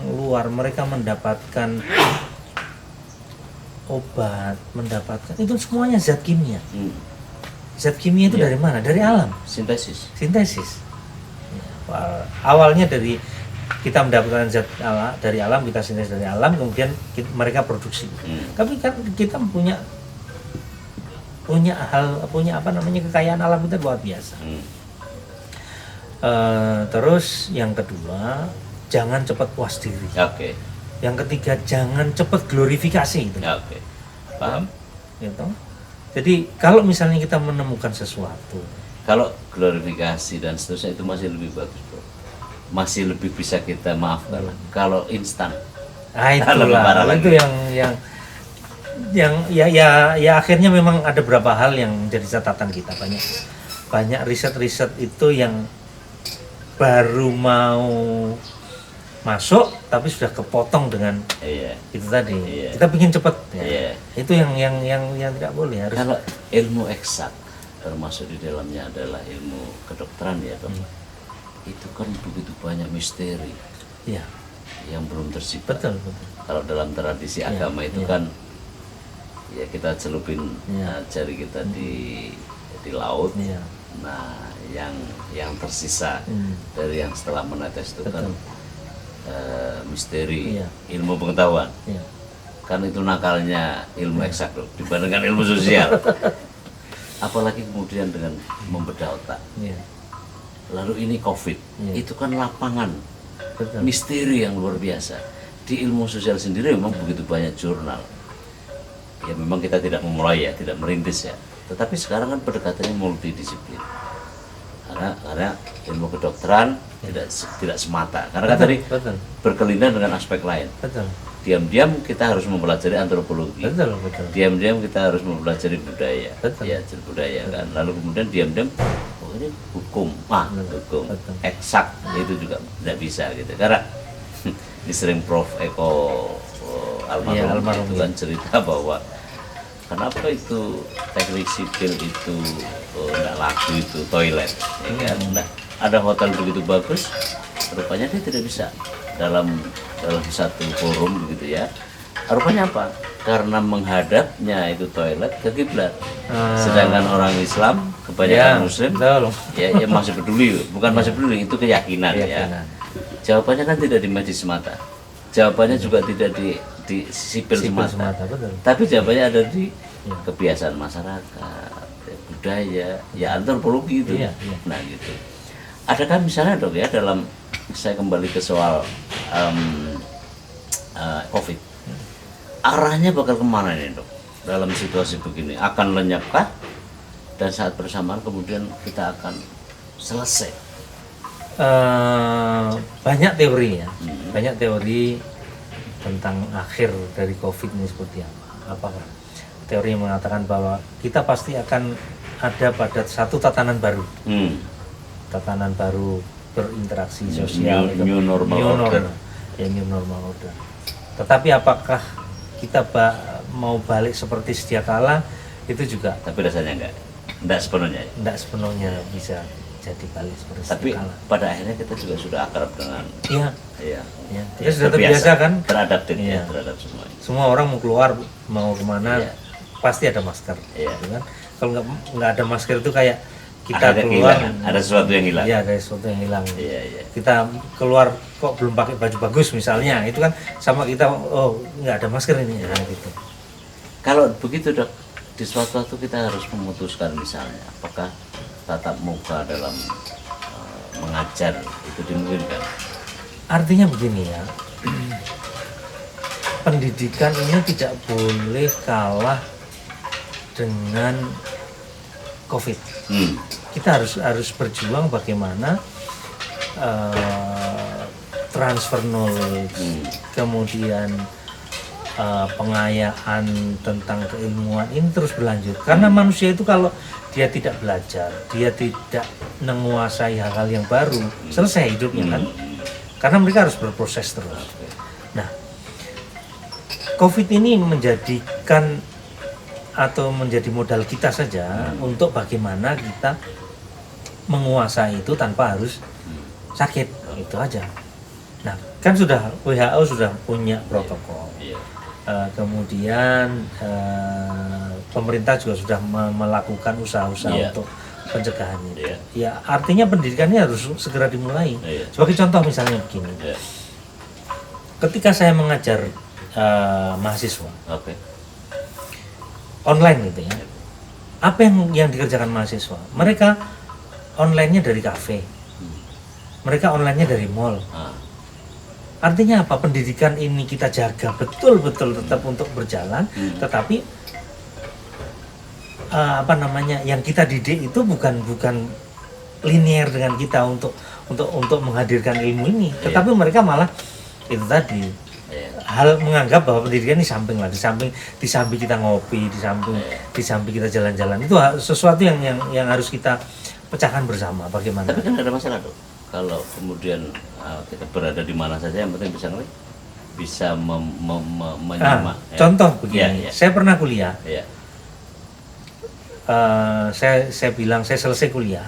luar mereka mendapatkan obat, mendapatkan itu semuanya zat kimia. Zat kimia itu dari mana? Dari alam. Sintesis. Awalnya dari kita mendapatkan zat dari alam, kita sintesis dari alam, kemudian mereka produksi. Tapi kan kita punya kekayaan alam kita luar biasa. Terus yang kedua, jangan cepat puas diri. Yang ketiga, jangan cepat glorifikasi. Gitu. Paham? Gitu. Jadi kalau misalnya kita menemukan sesuatu, kalau glorifikasi dan seterusnya itu masih lebih bagus, bro. Masih lebih bisa kita maafkan. Kalau instan, itulah itu yang akhirnya memang ada beberapa hal yang jadi catatan kita. Banyak riset itu yang baru mau masuk tapi sudah kepotong dengan itu tadi. Kita ingin cepat. Itu yang tidak boleh. Kalau ilmu eksak termasuk di dalamnya adalah ilmu kedokteran ya dok. Itu kan begitu banyak misteri yang belum tersibak. Betul. Kalau dalam tradisi agama itu kan ya kita celupin jari kita di laut. Nah yang tersisa dari yang setelah menetes itu kan misteri ilmu pengetahuan. Kan itu nakalnya ilmu eksak loh, dibandingkan ilmu sosial. Apalagi kemudian dengan membedah otak. Lalu ini COVID, itu kan lapangan misteri yang luar biasa. Di ilmu sosial sendiri memang begitu banyak jurnal. Ya memang kita tidak memulai ya, tidak merintis ya. Tetapi sekarang kan pendekatannya multidisiplin. Karena ilmu kedokteran tidak semata. Karena kan tadi berkelindan dengan aspek lain. Diam-diam kita harus mempelajari antropologi. Diam-diam kita harus mempelajari budaya. Budaya kan. Lalu kemudian diam-diam ini hukum, hukum eksak itu juga tidak bisa gitu. Karena ini sering Prof. Eko almarhum itu kan cerita bahwa kenapa itu teknik sipil itu tidak laku itu toilet, ya kan? Nah, ada hotel begitu bagus, rupanya dia tidak bisa dalam satu forum begitu ya. Rupanya apa? Karena menghadapnya itu toilet ke kiblat. Sedangkan orang Islam kebanyakan Muslim ya masih peduli, bukan masih peduli, itu keyakinan ya. Jawabannya kan tidak di medis semata. Jawabannya juga tidak di sipil semata. Tapi jawabannya ada di kebiasaan masyarakat, budaya, ya antropologi itu. Nah gitu. Adakah misalnya dok ya dalam saya kembali ke soal COVID, arahnya bakal kemana ini dok? Dalam situasi begini akan lenyapkah? Dan saat bersamaan kemudian kita akan selesai. Banyak teori ya, banyak teori tentang akhir dari COVID ini seperti apa. Apakah teori yang mengatakan bahwa kita pasti akan ada pada satu tatanan baru, tatanan baru berinteraksi sosial, new normal order. New normal order. Tetapi apakah kita mau balik seperti sedia kala, itu juga. Tapi rasanya enggak sepenuhnya. Enggak sepenuhnya bisa jadi balik seperti tapi sedia kala. Pada akhirnya kita juga sudah akrab dengan. Kita sudah terbiasa kan. Teradaptif terhadap semuanya. Semua orang mau keluar mau kemana pasti ada masker. Gitu kan? Kalau nggak ada masker itu kayak kita keluar ada sesuatu yang hilang. Iya, ada sesuatu yang hilang. Kita keluar kok belum pakai baju bagus misalnya, itu kan sama kita nggak ada masker ini gitu. Kalau begitu dok, di suatu waktu kita harus memutuskan misalnya apakah tatap muka dalam mengajar itu dimungkinkan. Artinya begini ya, pendidikan ini tidak boleh kalah dengan COVID. Kita harus berjuang bagaimana transfer knowledge, kemudian pengayaan tentang keilmuan ini terus berlanjut. Karena manusia itu kalau dia tidak belajar, dia tidak menguasai hal-hal yang baru, selesai hidupnya kan. Karena mereka harus berproses terus. Nah, COVID ini menjadikan atau menjadi modal kita saja untuk bagaimana kita menguasai itu tanpa harus sakit, itu aja. Nah, kan sudah WHO sudah punya protokol. Kemudian pemerintah juga sudah melakukan usaha-usaha untuk pencegahannya. Ya, artinya pendidikannya harus segera dimulai. Sebagai contoh misalnya begini. Ketika saya mengajar mahasiswa online gitu ya, apa yang dikerjakan mahasiswa? Mereka online-nya dari kafe, mereka online-nya dari mall. Artinya apa? Pendidikan ini kita jaga betul-betul tetap untuk berjalan, tetapi yang kita didik itu bukan linear dengan kita untuk menghadirkan ilmu ini, tetapi mereka malah itu tadi hal menganggap bahwa pendidikan ini samping lah, di samping kita ngopi, di samping kita jalan-jalan, itu sesuatu yang harus kita pecahkan bersama. Bagaimana? Tapi kan ada masalah dok, kalau kemudian kita berada di mana saja yang penting bisa menyimak. Contoh begini, saya pernah kuliah. Saya bilang saya selesai kuliah.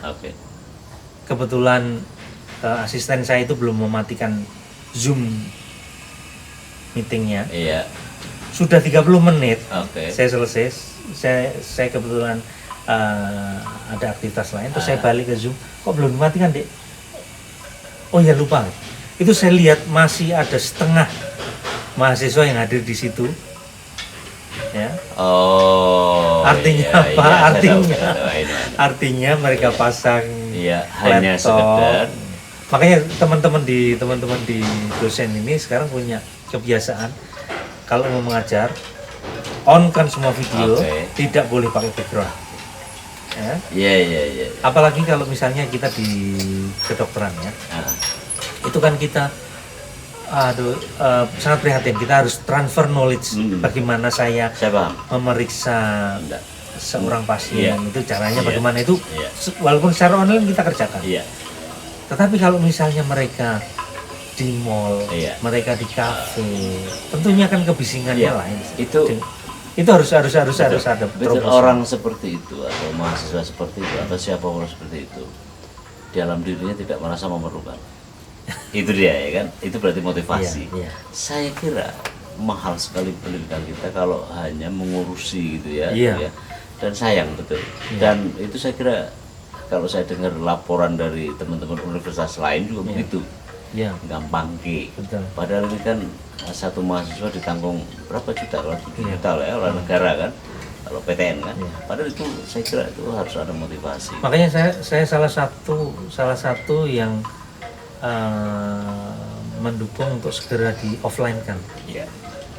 Kebetulan asisten saya itu belum mematikan Zoom meetingnya. Sudah 30 menit. Saya selesai. Saya kebetulan ada aktivitas lain, terus saya balik ke Zoom. Kok belum dimatikan, Dek? Oh ya, lupa. Itu saya lihat masih ada setengah mahasiswa yang hadir di situ. Ya. Artinya apa? Artinya mereka pasang hanya sekedar. Makanya teman-teman di dosen ini sekarang punya kebiasaan kalau mau mengajar on kan semua video, tidak boleh pakai background. Apalagi kalau misalnya kita di kedokteran ya, itu kan kita sangat prihatin. Kita harus transfer knowledge. Bagaimana saya memeriksa seorang pasien, itu caranya bagaimana itu, walaupun secara online kita kerjakan. Tetapi kalau misalnya mereka di mall, mereka di kafe, tentunya kan kebisingannya lain. Itu harus ada terobosan. Orang seperti itu atau mahasiswa seperti itu atau siapapun seperti itu, dalam dirinya tidak merasa memerlukan. Itu dia ya kan, itu berarti motivasi. Saya kira mahal sekali pendidikan kita kalau hanya mengurusi gitu ya. Dan sayang betul. Dan itu saya kira kalau saya dengar laporan dari teman-teman universitas lain juga begitu. Gampang ki. Padahal ini kan satu mahasiswa ditanggung berapa juta, kalau 7 juta lah ya oleh negara kan, kalau PTN kan. Padahal itu saya kira itu harus ada motivasi. Makanya saya salah satu yang mendukung untuk segera di offline kan.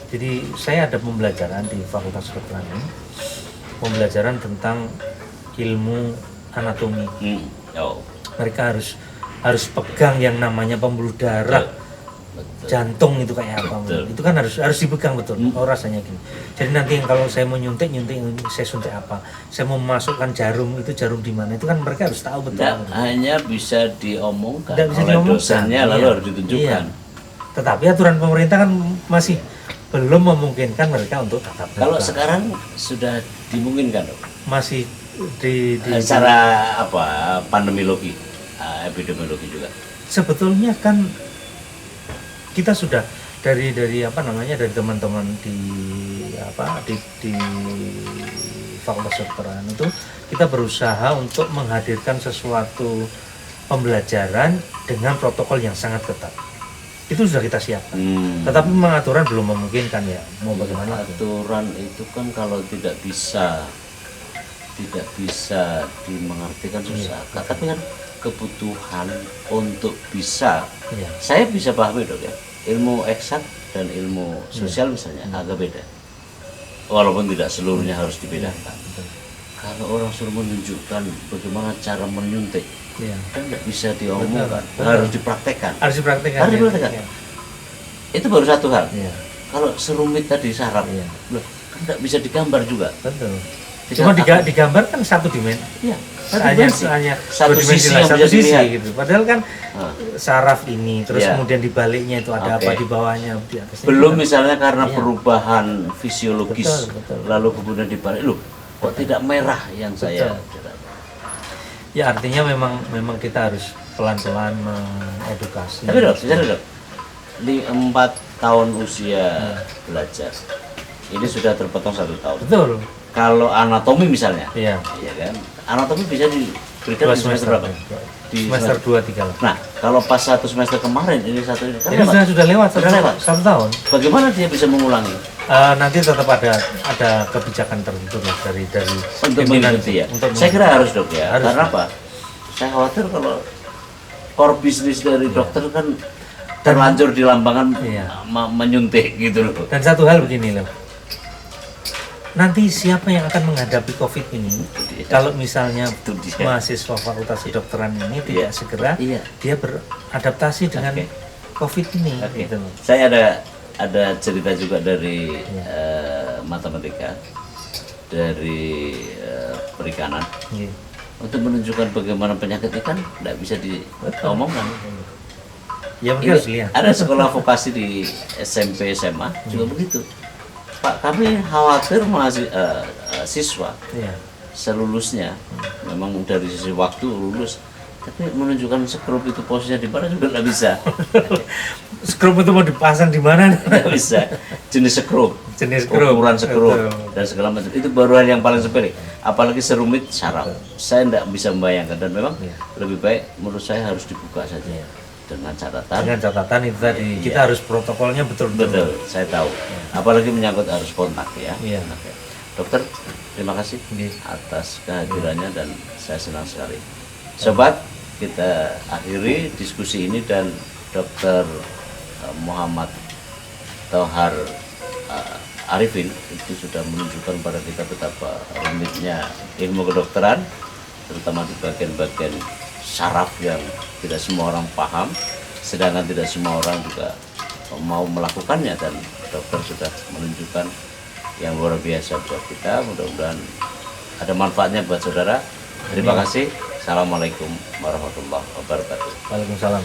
Jadi saya ada pembelajaran di Fakultas Kedokteran ini, pembelajaran tentang ilmu anatomi. Mereka harus pegang yang namanya pembuluh darah, jantung itu kayak apa, itu kan harus dipegang betul. Rasanya gini. Jadi nanti kalau saya mau nyuntik saya suntik apa, saya mau memasukkan jarum, itu jarum di mana, itu kan mereka harus tahu betul. Hanya bisa diomongkan oleh dosennya, lalu harus ditunjukkan. Tetapi aturan pemerintah kan masih belum memungkinkan mereka untuk tatap muka. Kalau sekarang sudah dimungkinkan dok? Masih secara pandemiologi, epidemiologi juga. Sebetulnya kan kita sudah dari teman-teman di Fakultas Kedokteran itu, kita berusaha untuk menghadirkan sesuatu pembelajaran dengan protokol yang sangat ketat. Itu sudah kita siapkan. Tetapi memang aturan belum memungkinkan ya. Mau bagaimana? Aturan itu kan kalau tidak bisa dimengerti kan susah. Tapi kan kebutuhan untuk bisa, saya bisa pahami dok ya. Ilmu eksak dan ilmu sosial misalnya agak beda. walaupun tidak seluruhnya harus dibedakan. Kalau orang suruh menunjukkan bagaimana cara menyuntik, Iya. kan nggak bisa diomongkan, Betul. harus dipraktekkan. Harus dipraktekkan. Harus ya. dipraktekkan. Iya. Itu baru satu hal. Iya. Kalau serumit tadi saraf, Iya. loh, kan nggak bisa digambar juga. Betul. Tidak Cuma akan- digambar kan satu dimensi. Iya, Hanya satu dua dimensi sisi lah, yang satu bisa sisi dilihat. gitu. Padahal kan Nah, saraf ini, terus Iya. kemudian di baliknya itu ada Oke. apa di bawahnya, di atasnya. belum juga. misalnya karena Iya. perubahan fisiologis, Betul, betul. lalu kemudian dibalik, loh, kok tidak merah yang saya. Ya artinya memang kita harus pelan-pelan mengedukasi. Tapi dok, sejarah dok, di 4 tahun usia belajar, ini sudah terpotong 1 tahun. Betul. Kalau anatomi misalnya, Iya. iya kan, anatomi bisa diberikan Dua di semester berapa? Di Semester 2, 3 lah. Nah, kalau pas 1 semester kemarin, ini satu ini, kan Ini lewat. sudah lewat, Sudah lewat. 1 tahun. Bagaimana dia bisa mengulangi Nanti tetap ada kebijakan tertentu lah dari untuk pimpinan mengikuti ya? untuk Saya kira harus dok ya, Harus. karena apa? Saya khawatir kalau core bisnis dari dokter kan terlanjur di lambangan Iya. menyuntik gitu loh. Dan satu hal begini loh, nanti siapa yang akan menghadapi COVID ini? dia. Kalau misalnya Itu dia. mahasiswa Fakultas Kedokteran ini tidak Iya. segera Iya. dia beradaptasi dengan Oke. COVID ini, Oke. gitu loh. Saya ada cerita juga dari Iya. matematika, dari perikanan. Iya. Untuk menunjukkan bagaimana penyakit ikan tidak bisa diomongkan. Ya mungkin Ini harus lihat. ada sekolah vokasi di SMP SMA juga begitu. Pak, kami khawatir siswa Iya. selulusnya memang dari sisi waktu lulus, tapi menunjukkan skrup itu posisinya di mana juga nggak bisa. Skrup itu mau dipasang di mana? Nggak bisa. Jenis skrup, Jenis skrup. ukuran skrup Betul. dan segala macam itu baru hal yang paling sepele. Apalagi serumit saraf, saya tidak bisa membayangkan, dan memang Iya. lebih baik menurut saya harus dibuka saja dengan catatan. Dengan catatan itu tadi Iya. kita harus protokolnya betul-betul. Betul, saya tahu. Apalagi menyangkut harus kontak ya. Iya. Oke. Dokter, terima kasih Iya. atas kehadirannya dan saya senang sekali. Sobat, kita akhiri diskusi ini dan Dokter Muhammad Thohar Arifin itu sudah menunjukkan pada kita betapa rumitnya ilmu kedokteran, terutama di bagian-bagian saraf yang tidak semua orang paham, sedangkan tidak semua orang juga mau melakukannya, dan dokter sudah menunjukkan yang luar biasa buat kita. Mudah-mudahan ada manfaatnya buat saudara. Terima kasih. Assalamualaikum warahmatullahi wabarakatuh. Waalaikumsalam.